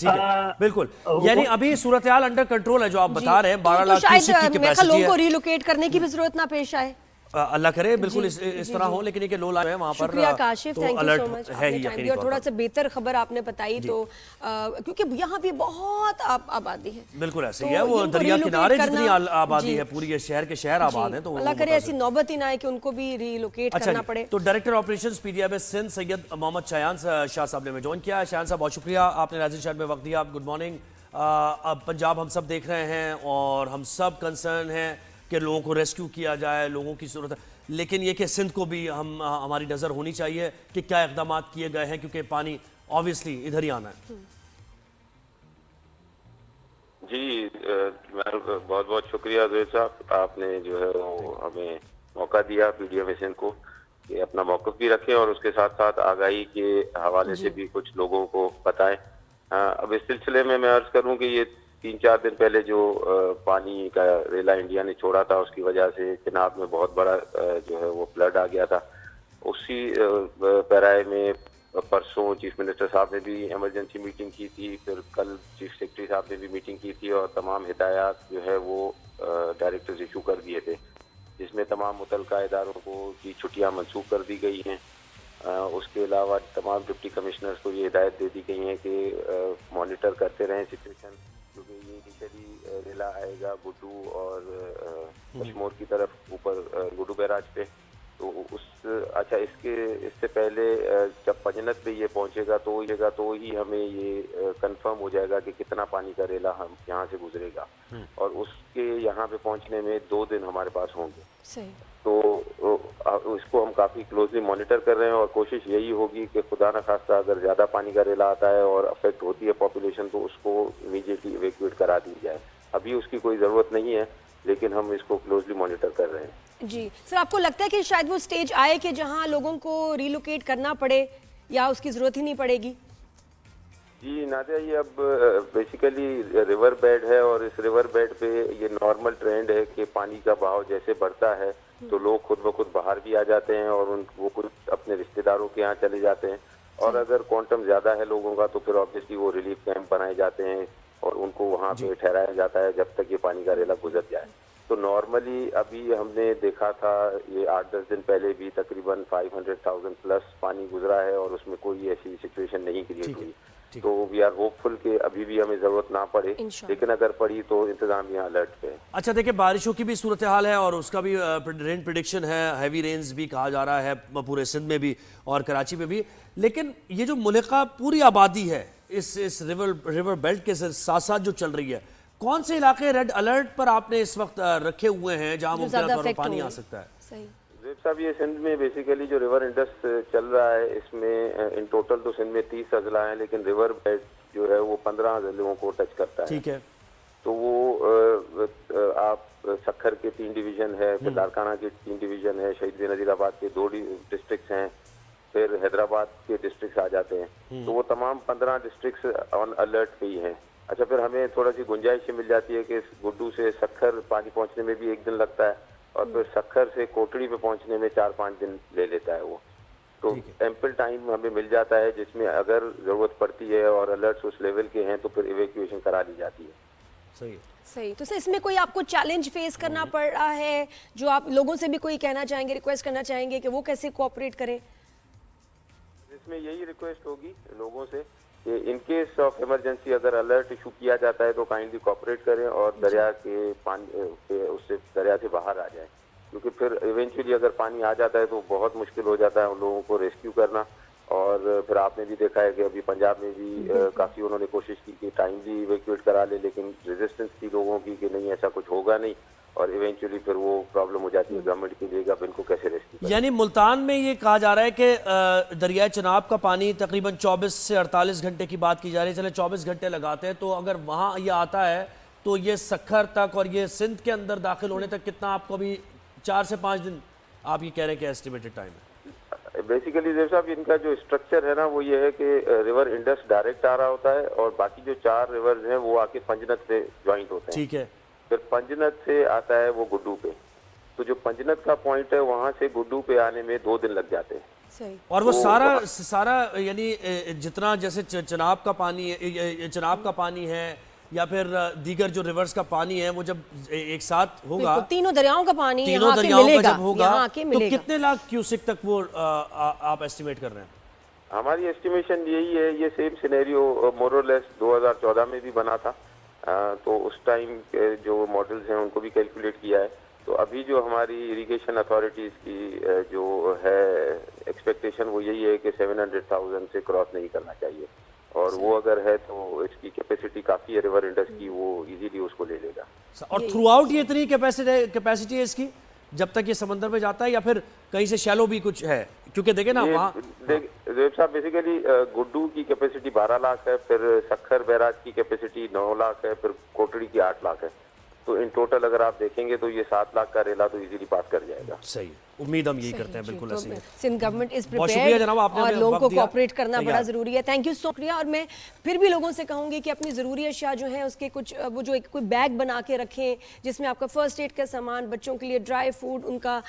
बिल्कुल, यानी अभी सूरत हाल अंडर कंट्रोल है जो आप बता रहे हैं। 12 लाख क्यूसेक की कैपेसिटी है। लोगों को रिलोकेट करने की भी जरूरत ना पेश आए, अल्लाह करे बिल्कुल इस तरह हो, लेकिन ये लो लाइन है वहाँ पर। शुक्रिया काशिफ, तो थैंक यू सो मच है ही यकीनी और थोड़ा सा बेहतर खबर आपने बताई। तो क्योंकि यहाँ भी बहुत आबादी है, बिल्कुल ऐसे ही है, वो दरिया किनारे जितनी आबादी है, पूरी ये शहर के शहर आबाद है। तो अल्लाह करे ऐसी नौबत ही ना आए कि उनको भी रिलोकेट करना पड़े। तो director operations PDM Sindh Syed Mohammad Shayan Shah sahab ने हमें ज्वाइन किया। शायान साहब बहुत शुक्रिया, आपने राइजिंग शहर में वक्त दिया। Good morning. अब पंजाब हम सब देख रहे हैं और हम सब कंसर्न हैं कि लोगों को रेस्क्यू किया जाए, लोगों की जरूरत है, लेकिन ये कि सिंध को भी हमारी नज़र होनी चाहिए कि क्या इक़दाम किए गए हैं, क्योंकि पानी ऑब्वियसली इधर ही आना है। जी बहुत बहुत शुक्रिया ज़ुहैब साहब, आपने जो है वो हमें मौका दिया पीडीएम सिंध को कि अपना मौक़िफ़ भी रखें और उसके साथ साथ आगाही के हवाले से भी कुछ लोगों को बताएं। अब इस सिलसिले में मैं अर्ज़ करूं कि ये 3-4 दिन पहले जो पानी का रेला इंडिया ने छोड़ा था, उसकी वजह से चिनाब में बहुत बड़ा जो है वो फ्लड आ गया था। उसी पैराए में परसों चीफ मिनिस्टर साहब ने भी इमरजेंसी मीटिंग की थी, फिर कल चीफ सेक्रेटरी साहब ने भी मीटिंग की थी और तमाम हिदायत जो है वो डायरेक्टर्स इशू कर दिए थे, जिसमें तमाम मुतल्लिका इदारों को की छुट्टियां मंसूख कर दी गई हैं। उसके अलावा तमाम डिप्टी कमिश्नर्स को ये हिदायत दे दी गई है कि मॉनिटर करते रहें सिचुएशन, क्योंकि ये इनिशियली रेला आएगा गुड्डू और कश्मोर की तरफ ऊपर गुड्डू बैराज पे, तो इससे पहले जब पंजनत पे ये पहुंचेगा तो ही हमें ये कंफर्म हो जाएगा कि कितना पानी का रेला हम यहाँ से गुजरेगा, और उसके यहाँ पे पहुंचने में 2 दिन हमारे पास होंगे। सही। तो इसको हम काफ़ी क्लोजली मॉनिटर कर रहे हैं और कोशिश यही होगी कि खुदा न खास्ता अगर ज़्यादा पानी का रेला आता है और अफेक्ट होती है पॉपुलेशन, तो उसको इमीडिएटली इवैक्यूएट करा दी जाए। अभी उसकी कोई ज़रूरत नहीं है, लेकिन हम इसको क्लोजली मॉनिटर कर रहे हैं। जी सर, आपको लगता है कि शायद वो स्टेज आए कि जहां लोगों को रिलोकेट करना पड़े या उसकी ज़रूरत ही नहीं पड़ेगी? जी नादिया, ये अब बेसिकली रिवर बेड है और इस रिवर बेड पे ये नॉर्मल ट्रेंड है कि पानी का बहाव जैसे बढ़ता है तो लोग खुद ब खुद बाहर भी आ जाते हैं और वो कुछ अपने रिश्तेदारों के यहाँ चले जाते हैं, और अगर क्वांटम ज़्यादा है लोगों का तो फिर ऑब्वियसली वो रिलीफ कैंप बनाए जाते हैं और उनको वहाँ पे ठहराया जाता है जब तक ये पानी का रेला गुजर जाए। तो नॉर्मली अभी हमने देखा था ये 8-10 दिन पहले भी तकरीबन 500,000 प्लस पानी गुजरा है और उसमें कोई ऐसी सिचुएशन नहीं क्रिएट हुई। तो वी आर होपफुल कि अभी भी हमें जरूरत ना पड़े, लेकिन अगर पड़ी तो इंतजामिया अलर्ट पे है। अच्छा देखिए, बारिशों की भी सूरत हाल है और उसका भी रेन प्रिडिक्शन है, हैवी रेन्स भी कहा जा रहा है पूरे सिंध में भी और कराची में भी, लेकिन ये जो मुल्का पूरी आबादी है इस रिवर बेल्ट के साथ साथ जो चल रही है, कौन से इलाके रेड अलर्ट पर आपने इस वक्त रखे हुए हैं जहां मुमकिन तौर पर पानी आ सकता है? सही साहब, ये सिंध में बेसिकली जो रिवर इंडस चल रहा है इसमें इन टोटल तो सिंध में 30 अजला हैं, लेकिन रिवर बेड जो है वो 15 अजलों को टच करता है। ठीक है। तो वो आप सखर के 3 डिवीजन है, फिर लारकाना के 3 डिवीजन है, शहीद नजीराबाद के 2 डिस्ट्रिक्ट हैं, फिर हैदराबाद के डिस्ट्रिक्ट आ जाते हैं। तो वो तमाम 15 डिस्ट्रिक्ट ऑन अलर्ट पे ही हैं। अच्छा, फिर हमें थोड़ा सी गुंजाइश मिल जाती है कि गुड्डू से सखर पानी पहुंचने में भी 1 दिन लगता है और फिर सखर से कोटड़ी पे पहुंचने में 4-5 दिन ले लेता है वो। तो एम्पल टाइम हमें मिल जाता है जिसमें अगर जरूरत पड़ती है और अलर्ट्स उस लेवल के हैं तो फिर इवैक्यूएशन करा ली जाती है। सही है। सही। तो सर, इसमें कोई आपको चैलेंज फेस करना पड़ रहा है जो आप लोगों से भी कोई कहना चाहेंगे, रिक्वेस्ट करना चाहेंगे कि वो कैसे कोऑपरेट करें? इसमें यही रिक्वेस्ट होगी लोगों से कि इन केस ऑफ इमरजेंसी अगर अलर्ट इशू किया जाता है तो काइंडली कोऑपरेट करें और दरिया के पानी उससे दरिया से बाहर आ जाए, क्योंकि फिर इवेंचुअली अगर पानी आ जाता है तो बहुत मुश्किल हो जाता है उन लोगों को रेस्क्यू करना। और फिर आपने भी देखा है कि अभी पंजाब में भी काफ़ी उन्होंने कोशिश की कि टाइमली इवैक्यूएट करा ले, लेकिन रेजिस्टेंस थी लोगों की कि नहीं ऐसा कुछ होगा नहीं, और इवेंचुअली फिर वो प्रॉब्लम हो जाती है गवर्नमेंट की लेगा अब इनको कैसे रेस्क्यू। यानी मुल्तान में ये कहा जा रहा है कि दरियाए चनाब का पानी तकरीबन 24 से 48 घंटे की बात की जा रही है, चले 24 घंटे लगाते हैं, तो अगर वहाँ ये आता है तो ये सखर तक और ये सिंध के अंदर दाखिल होने तक कितना आपको अभी 4 से 5 दिन आप ये कह रहे हैं कि एस्टिमेटेड टाइम है? बेसिकली देव साहब, इनका जो स्ट्रक्चर है ना वो ये है कि रिवर इंडस डायरेक्ट आ रहा होता है और बाकी जो 4 रिवर्स हैं वो आके पंजनत से ज्वाइंट होते हैं। ठीक है। फिर पंजनत से आता है वो गुड्डू पे, तो जो पंजनत का पॉइंट है वहां से गुड्डू पे आने में 2 दिन लग जाते हैं। सही। और वो सारा यानी जितना जैसे चनाब का पानी है या फिर दीगर जो रिवर्स का पानी है वो जब एक साथ होगा, तीनों दरियाओं का पानी तीनों दरियाओं का जब होगा तो कितने लाख क्यूसेक तक वो आप एस्टिमेट कर रहे हैं? हमारी एस्टिमेशन यही है, ये सेम सिनेरियो मोर और लेस 2014 में भी बना था, तो उस टाइम के जो मॉडल्स हैं उनको भी कैलकुलेट किया है। तो अभी जो हमारी इरिगेशन अथॉरिटीज़ की जो है एक्सपेक्टेशन वो यही है कि 700,000 से क्रॉस नहीं करना चाहिए, और वो अगर है तो इसकी कैपेसिटी काफ़ी है रिवर इंडस की, वो इजीली उसको ले लेगा। और थ्रू आउट ये इतनी कैपेसिटी है इसकी जब तक ये समंदर में जाता है, या फिर कहीं से शैलो भी कुछ है? क्योंकि देखे ना वहाँ जोएब साहब, बेसिकली गुड्डू की कैपेसिटी 12 लाख है, फिर सखर बैराज की कैपेसिटी 9 लाख है, फिर कोटड़ी की 8 लाख है। तो इन टोटल अगर आप देखेंगे तो ये 7 लाख का रेला तो इजीली पास कर जाएगा। सही है, उम्मीद हम यही करते हैं, बिल्कुल ऐसे ही है। सिंध गवर्नमेंट इज बहुत शुक्रिया जनाब, आपने और हमें लोगों वक्त को दिया। कोऑपरेट करना बड़ा तैयार। जरूरी है। थैंक यू शुक्रिया। और मैं फिर भी लोगों से कहूंगी कि अपनी ज़रूरी अशिया जो है उसके कुछ वो जो एक कोई बैग बना के रखें जिसमें आपका फर्स्ट एड का सामान, बच्चों के लिए ड्राई फूड, उनका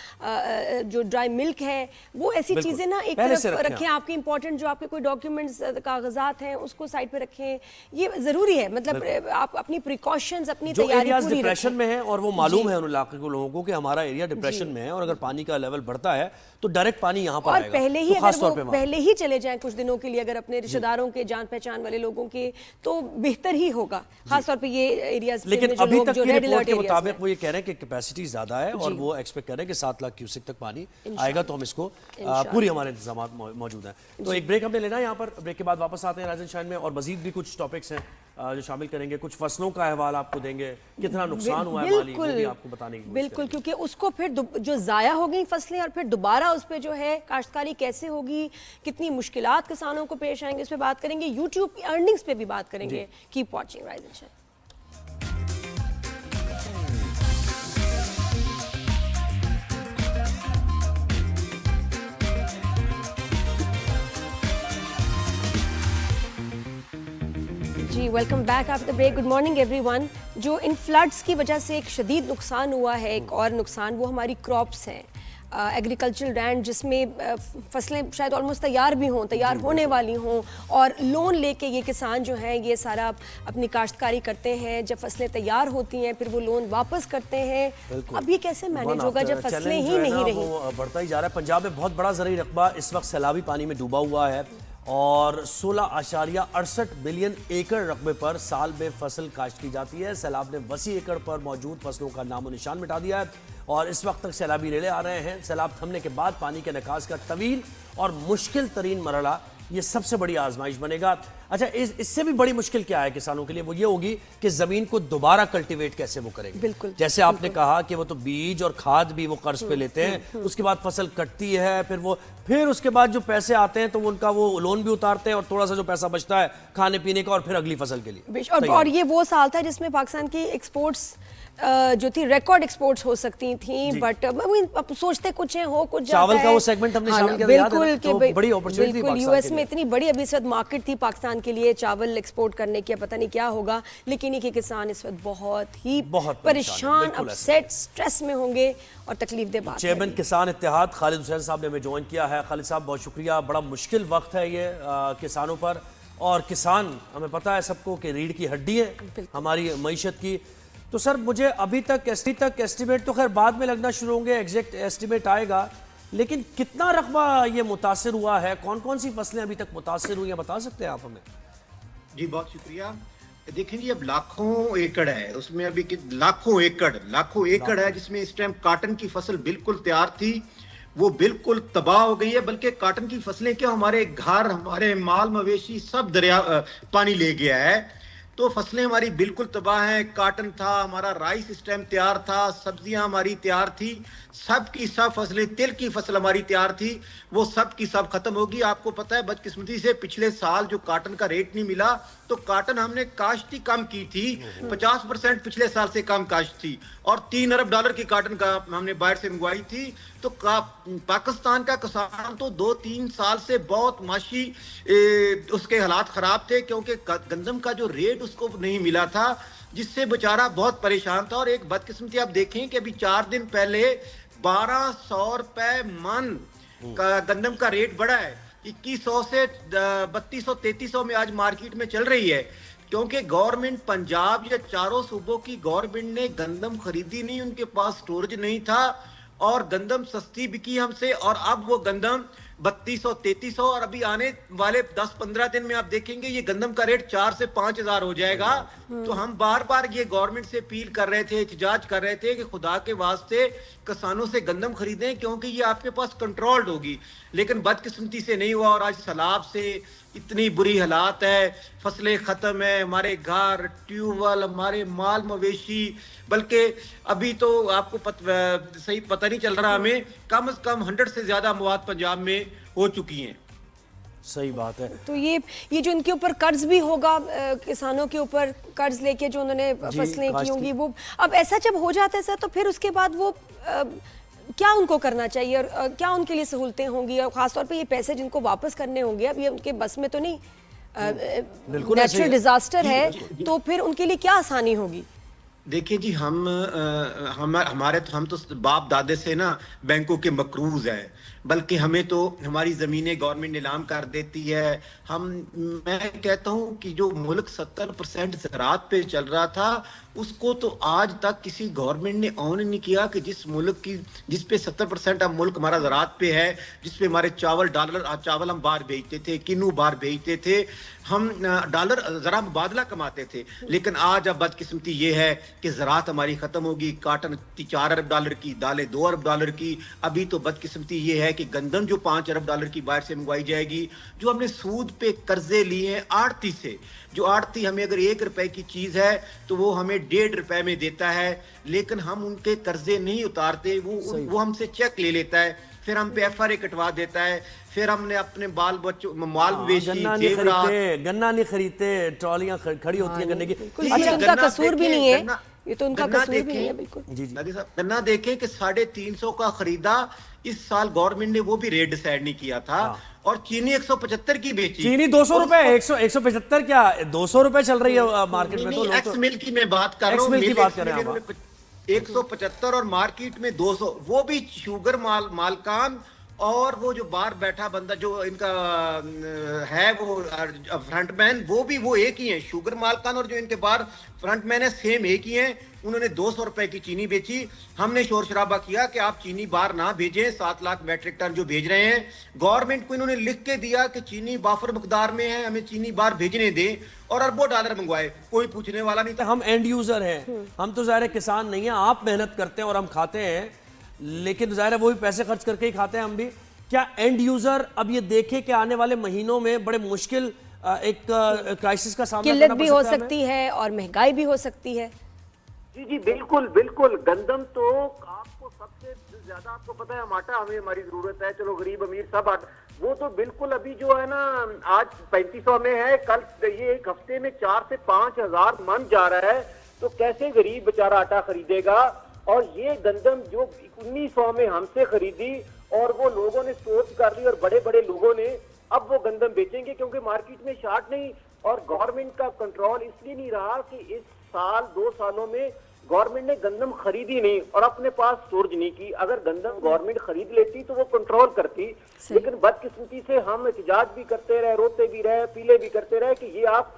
जो ड्राई मिल्क है, वो ऐसी बिल्कुल। चीज़ें ना एक पहले से तरफ रखें रखें। आपके इंपॉर्टेंट जो आपके कोई डॉक्यूमेंट्स कागजात हैं उसको साइड पे रखें, ये ज़रूरी है। मतलब आप अपनी प्रिकॉशंस, अपनी जो तैयारी एरियाज पूरी डिप्रेशन रखें। में है और वो मालूम है उन इलाके के लोगों को कि हमारा एरिया डिप्रेशन में है, और अगर पानी का लेवल बढ़ता है तो डायरेक्ट पानी यहाँ पर और आएगा। पहले ही तो खास अगर तौर वो पे वहाँ। पहले ही चले जाएं कुछ दिनों के लिए, अगर अपने रिश्तेदारों के, जान पहचान वाले लोगों के, तो बेहतर ही होगा, खास तौर पे ये एरियाज लेकिन अभी तक की रिपोर्ट के मुताबिक में। वो ये कह रहे हैं कि कैपेसिटी ज्यादा है, और वो एक्सपेक्ट कर रहे हैं कि 7 लाख क्यूसेक तक पानी आएगा, तो हम इसको पूरी हमारे इंतजाम मौजूद हैं। तो एक ब्रेक हमने लेना है यहाँ पर, ब्रेक के बाद वापस आते हैं राइजिंग शाइन में, और मजीद भी कुछ टॉपिक्स हैं जो शामिल करेंगे। कुछ फसलों का अहवाल आपको देंगे, कितना नुकसान हुआ है माली, वो भी आपको बताने की कोशिश बिल्कुल, करेंगे। क्योंकि उसको फिर जो जाया हो गई फसलें और फिर दोबारा उस पे जो है काश्तकारी कैसे होगी, कितनी मुश्किलात किसानों को पेश आएंगे, उस पे बात करेंगे। यूट्यूब की अर्निंग्स पे भी बात करेंगे। Keep watching rising shine. जी welcome back after break. Good morning everyone. जो इन फ्लड्स की वजह से एक शदीद नुकसान हुआ है, एक और नुकसान वो हमारी क्रॉप्स हैं, एग्रीकल्चरल लैंड जिसमें फसलें शायद ऑलमोस्ट तैयार भी हों, तैयार होने वाली हों, और लोन लेके ये किसान जो हैं ये सारा अपनी काश्तकारी करते हैं। जब फसलें तैयार होती हैं फिर वो लोन वापस करते हैं। अब ये कैसे मैनेज होगा जब फसलें ही नहीं रही? वो बढ़ता ही जा रहा है। पंजाब में बहुत बड़ा ज़रूरी रकबा इस वक्त सैलाबी पानी में डूबा हुआ है, और 16.68 बिलियन एकड़ रकबे पर साल में फसल काश्त की जाती है। सैलाब ने वसी एकड़ पर मौजूद फसलों का नामो निशान मिटा दिया है, और इस वक्त तक सैलाबी रेले आ रहे हैं। सैलाब थमने के बाद पानी के निकास का तवील और मुश्किल तरीन मरहला ये सबसे बड़ी आजमाइश बनेगा। अच्छा, इससे भी बड़ी मुश्किल क्या है किसानों के लिए? वो ये होगी कि जमीन को दोबारा कल्टीवेट कैसे वो करेंगे। बिल्कुल, जैसे आपने कहा कि वो तो बीज और खाद भी वो कर्ज पे लेते हैं, उसके बाद फसल कटती है, फिर उसके बाद जो पैसे आते हैं तो उनका वो लोन भी उतारते हैं, और थोड़ा सा जो पैसा बचता है खाने पीने का, और फिर अगली फसल के लिए। और ये वो साल था जिसमें पाकिस्तान की एक्सपोर्ट्स जो थी रिकॉर्ड एक्सपोर्ट्स हो सकती थी, बट अब सोचते कुछ है, हो कुछ जाता चावल है। का वो सेगमेंट हमने शामिल किया, याद है ना? बिल्कुल, तो बड़ी अपॉर्चुनिटी थी पाकिस्तान यूएस के में लिए। इतनी बड़ी अभी इस वक्त मार्केट थी पाकिस्तान के लिए चावल एक्सपोर्ट करने की, पता नहीं क्या होगा। लेकिन ये किसान इस वक्त बहुत परेशान, अपसेट, स्ट्रेस में होंगे, और तकलीफ दे बात। चेयरमैन किसान इत्तेहाद खालिद हुसैन साहब ने हमें ज्वाइन किया है। खालिद साहब बहुत शुक्रिया। बड़ा मुश्किल वक्त है ये किसानों पर, और किसान हमें पता है सबको कि रीढ़ की हड्डी है हमारी मईशत की। तो सर मुझे अभी तक एस्टिमेट तो खैर बाद में लगना शुरू होंगे, एग्जैक्ट एस्टिमेट आएगा, लेकिन कितना रकबा ये मुतासिर हुआ है, कौन कौन सी फसलें अभी तक मुतासिर हुई हैं, बता सकते हैं आप हमें? जी बहुत शुक्रिया। देखें जी, अब लाखों एकड़ है, उसमें अभी लाखों एकड़ है, जिसमें इस टाइम काटन की फसल बिल्कुल तैयार थी, वो बिल्कुल तबाह हो गई है। बल्कि काटन की फसलें क्या, हमारे घर, हमारे माल मवेशी सब दरिया पानी ले गया है, तो फसलें हमारी बिल्कुल तबाह हैं। काटन था हमारा, राइस इस टाइम तैयार था, सब्जियां हमारी तैयार थी, सब की सब फसलें, तिल की फसल हमारी तैयार थी, वो सब की सब खत्म होगी। आपको पता है बदकिस्मती से पिछले साल जो काटन का रेट नहीं मिला, तो काटन हमने काश्त ही कम की थी, 50% पिछले साल से कम काश्त थी, और $3 अरब की काटन का हमने बाहर से मंगवाई थी। तो पाकिस्तान का किसान तो 2-3 साल से बहुत माशी उसके हालात खराब थे, क्योंकि गंदम का जो रेट उसको नहीं मिला था, जिससे बेचारा बहुत परेशान था। और एक बदकिस्मती आप देखें कि अभी 4 दिन पहले 1200 रुपए मन का गंदम का रेट बढ़ा है, 2100 से 3200-3300 में आज मार्केट में चल रही है, क्योंकि गवर्नमेंट पंजाब या चारों सूबों की गवर्नमेंट ने गंदम खरीदी नहीं, उनके पास स्टोरेज नहीं था, और गंदम सस्ती बिकी हमसे, और अब वो गंदम 3200-3300, और अभी आने वाले 10-15 दिन में आप देखेंगे ये गंदम का रेट 4 से 5 हज़ार हो जाएगा। तो हम बार बार ये गवर्नमेंट से अपील कर रहे थे, एहतजाज कर रहे थे कि खुदा के वास्ते किसानों से गंदम खरीदें, क्योंकि ये आपके पास कंट्रोल्ड होगी। लेकिन बदकिस्मती से नहीं हुआ, और आज सैलाब से इतनी बुरी हालात है, फसलें खत्म है, हमारे घर, ट्यूबवेल, हमारे माल मवेशी, बल्कि अभी तो आपको सही पता नहीं चल रहा हमें, कम से कम 100 से ज्यादा मवाद पंजाब में हो चुकी हैं। सही बात है। तो ये जो इनके ऊपर कर्ज भी होगा, किसानों के ऊपर कर्ज लेके जो उन्होंने फसलें की होंगी, वो अब ऐसा जब हो जाता है सर, तो फिर उसके बाद वो क्या उनको करना चाहिए और क्या उनके लिए सहूलतें होंगी, और खासतौर पे ये पैसे जिनको वापस करने होंगे, अब ये उनके बस में तो नहीं, नेचुरल डिजास्टर है, तो फिर उनके लिए क्या आसानी होगी? देखिए जी, हम तो बाप दादे से ना बैंकों के मकरूज हैं, बल्कि हमें तो हमारी ज़मीनें गवर्नमेंट नीलाम कर देती है। मैं कहता हूं कि जो मुल्क 70% ज़राअत पे चल रहा था, उसको तो आज तक किसी गवर्नमेंट ने ऑन नहीं किया कि जिस पे 70% अब मुल्क हमारा ज़राअत पे है, जिस पे हमारे चावल हम बाहर भेजते थे, किन्नू बाहर भेजते थे, हम डॉलर ज़रा मुबादला कमाते थे। लेकिन आज अब बदकिस्मती ये है कि ज़राअत हमारी ख़त्म होगी, काटन 4 अरब डॉलर की, दालें 2 अरब डॉलर की। अभी तो बदकिस्मती ये है कि गंदम जो 5 अरब डॉलर की बाहर से मंगवाई जाएगी, जो हमने सूद पे कर्जे लिए हैं आड़ती से, जो आड़ती हमें अगर 1 रुपए की चीज है तो वो हमें 1.5 रुपए में देता है, लेकिन हम उनके कर्जे नहीं उतारते, वो हमसे चेक ले लेता है, फिर हम पे FRA कटवा देता है, फिर हमने अपने बाल बच्चों माल बेची, गन्ना नहीं खरीदते, ट्रॉलियां खड़ी होती हैं गन्ने की। अच्छा, उनका कसूर भी नहीं है, ये तो उनका कसूर भी नहीं है। बिल्कुल जी जी। नदी साहब, गन्ना देखें कि 350 का खरीदा, इस साल गवर्नमेंट ने वो भी रेट डिसाइड नहीं किया था, और चीनी 175 की बेची। चीनी 200 रुपए, 175 क्या 200 रुपए चल रही है मार्केट में। तो एक्स मिल की मैं बात कर रहा हूँ, 175 और मार्केट में 200, वो भी शुगर मालकान और वो जो बाहर बैठा बंदा जो इनका है वो फ्रंटमैन, वो एक ही है। शुगर मालकान और जो इनके बाहर फ्रंटमैन है, सेम एक ही है। उन्होंने 200 रुपए की चीनी बेची। हमने शोर शराबा किया कि आप चीनी बाहर ना भेजें, 7 लाख मैट्रिक टन जो भेज रहे हैं। गवर्नमेंट को इन्होंने लिख के दिया कि चीनी बाफर मकदार में है, हमें चीनी बाहर भेजने दें, और अरबों डॉलर मंगवाए, कोई पूछने वाला नहीं था। हम एंड यूजर हैं, हम तो ज़ाहिर है किसान नहीं है, आप मेहनत करते हैं और हम खाते हैं, लेकिन ज़ाहिर है वो भी पैसे खर्च करके ही खाते हैं हम भी। क्या एंड यूजर अब ये देखे कि आने वाले महीनों में बड़े मुश्किल एक क्राइसिस का सामना किल्लत भी हो सकती है और महंगाई भी हो सकती है? जी जी, बिल्कुल बिल्कुल। गंदम तो आपको सबसे ज्यादा, आपको पता है, हम आटा हमें हमारी जरूरत है, चलो गरीब अमीर सब आटा, वो तो बिल्कुल अभी जो है ना, आज 3500 में है, कल ये एक हफ्ते में 4 से 5 हजार मन जा रहा है, तो कैसे गरीब बेचारा आटा खरीदेगा? और ये गंदम जो 1900 में हमसे खरीदी और वो लोगों ने सोच कर ली, और बड़े बड़े लोगों ने, अब वो गंदम बेचेंगे क्योंकि मार्केट में शार्ट नहीं, और गवर्नमेंट का कंट्रोल इसलिए नहीं रहा कि इस साल 2 सालों में गवर्नमेंट ने गंदम खरीदी नहीं और अपने पास स्टोरेज नहीं की। अगर गंदम गवर्नमेंट खरीद लेती तो वो कंट्रोल करती, लेकिन बदकिस्मती से हम एहतजाज भी करते रहे, रोते भी रहे, पीले भी करते रहे कि ये आप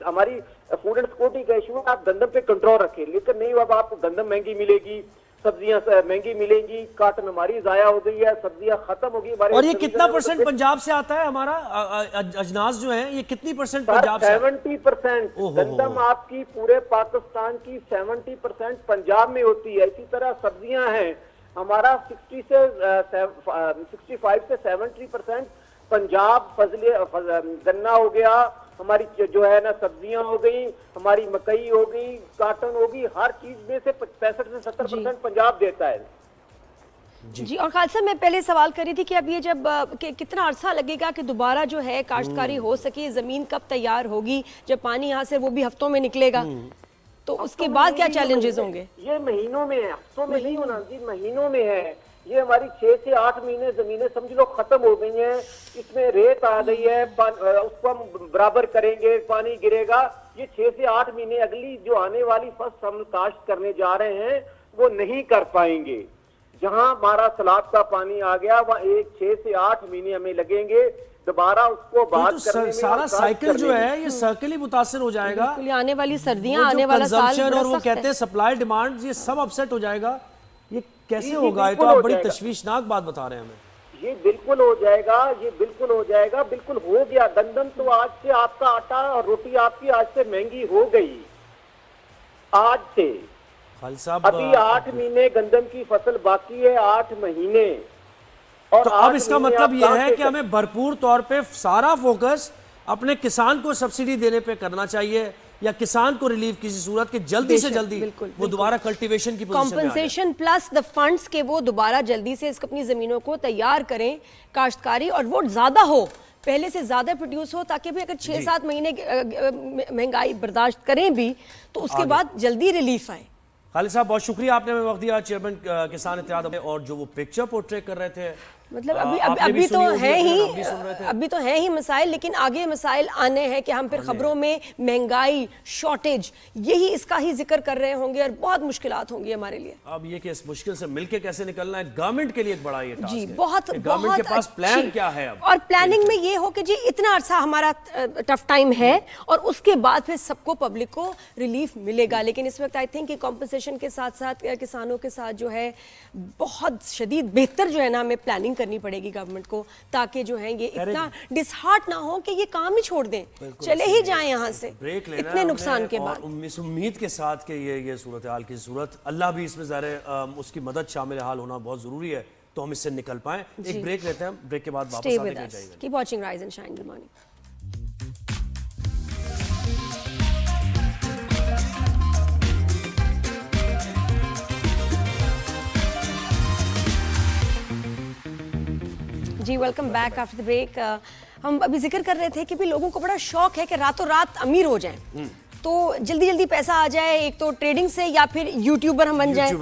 हमारी फूड एंड सिक्योरिटी का इशू है, आप गंदम पे कंट्रोल रखें। लेकिन नहीं, अब आपको गंदम महंगी मिलेगी, सब्जियां महंगी मिलेंगी, काटन हमारी जाया हो गई है, सब्जियां खत्म होगी हमारे। और ये कितना % पंजाब से आता है हमारा अजनास जो है, ये कितनी % पंजाब से? 70% गंदम आपकी पूरे पाकिस्तान की 70% पंजाब में होती है। इसी तरह सब्जियां हैं, हमारा 65 से 70% पंजाब गन्ना हो गया, हमारी जो है ना सब्जियां हो गई, हमारी मकई हो गई, काटन होगी, हर चीज में से 65 से 70% पंजाब देता है। जी, और खालसा मैं पहले सवाल करी थी कि अब ये जब कितना अरसा लगेगा कि दोबारा जो है काश्तकारी हो सके, जमीन कब तैयार होगी, जब पानी यहाँ से वो भी हफ्तों में निकलेगा, तो उसके बाद क्या चैलेंजेस होंगे? ये महीनों में है, हफ्तों में नहीं होना जी, महीनों में है। ये हमारी 6 से 8 महीने जमीनें समझ लो खत्म हो गई हैं, इसमें रेत आ गई है, उसको हम बराबर करेंगे, पानी गिरेगा। ये 6 से 8 महीने अगली जो आने वाली फसल हम काश्त करने जा रहे हैं वो नहीं कर पाएंगे। जहां हमारा सैलाब का पानी आ गया वहाँ 6 से 8 महीने हमें लगेंगे दोबारा उसको बात करने में। सारा साइकिल जो है ये सर्किल ही मुतासिर हो जाएगा। आने वाली सर्दियां, आने वाला साल, और वो कहते हैं सप्लाई डिमांड, ये सब अपसेट हो जाएगा। ये कैसे होगा? ये तो आप बड़ी तशवीशनाक बात बता रहे हैं हमें। ये बिल्कुल हो जाएगा, ये बिल्कुल हो जाएगा, बिल्कुल हो गया। गंदम तो आज से आपका आटा और रोटी आपकी आज से महंगी हो गई, आज से। अभी 8 महीने गंदम की फसल बाकी है, 8 महीने। और तो अब इसका मतलब यह है कि हमें भरपूर तौर पे सारा फोकस अपने किसान को सब्सिडी देने पे करना चाहिए, या किसान को रिलीफ किसी सूरत के जल्दी से जल्दी वो दोबारा कल्टीवेशन की पोजीशन में आ जाए। कॉम्पनसेशन प्लस द फंड्स के वो दोबारा जल्दी से अपनी जमीनों को तैयार करें काश्तकारी, और वो ज्यादा हो, पहले से ज्यादा प्रोड्यूस हो, ताकि भी अगर 6-7 महीने महंगाई बर्दाश्त करें भी तो उसके बाद जल्दी रिलीफ आए। खालिद साहब बहुत शुक्रिया, आपने हमें वक्त दिया। चेयरमैन किसान इत्तेहाद, और जो वो पिक्चर पोर्ट्रेट कर रहे थे, मतलब अभी तो है ही, अभी तो है ही मसाइल, लेकिन आगे मसाइल आने हैं कि हम फिर खबरों में महंगाई, शॉर्टेज, यही इसका ही जिक्र कर रहे होंगे और बहुत मुश्किलात होंगी हमारे लिए। अब ये कि इस मुश्किल से मिलके कैसे निकलना है, गवर्नमेंट के लिए एक बड़ा ये टास्क जी, है। बहुत गवर्नमेंट के पास प्लान क्या है अब? और प्लानिंग में ये हो कि जी इतना अरसा हमारा टफ टाइम है और उसके बाद फिर सबको, पब्लिक को रिलीफ मिलेगा। लेकिन इस वक्त आई थिंक कि कॉम्पनसेशन के साथ साथ किसानों के साथ जो है बहुत शदीद बेहतर जो है ना हमें प्लानिंग करनी पड़ेगी गवर्नमेंट को, ताकि जो है ये इतना डिसहार्ट ना हो कि ये काम ही छोड़ दें, चले ही जाएं यहाँ से ब्रेक लेना इतने नुकसान के बाद। उम्मीद के साथ कि ये सूरत हाल की सूरत, अल्लाह भी इसमें ज़ाहिर उसकी मदद शामिल हाल होना बहुत ज़रूरी है, तो हम इससे निकल पाएं। एक ब्रेक लेते हैं, ब्रेक के बाद वापस आते हैं। Keep watching rise and shine. Good morning. Ji welcome back after the break. हम अभी जिक्र कर रहे थे कि भी लोगों को बड़ा शौक है कि रातों रात अमीर हो जाएं, तो जल्दी जल्दी पैसा आ जाए, एक तो ट्रेडिंग से या फिर यूट्यूबर हम बन जाएं।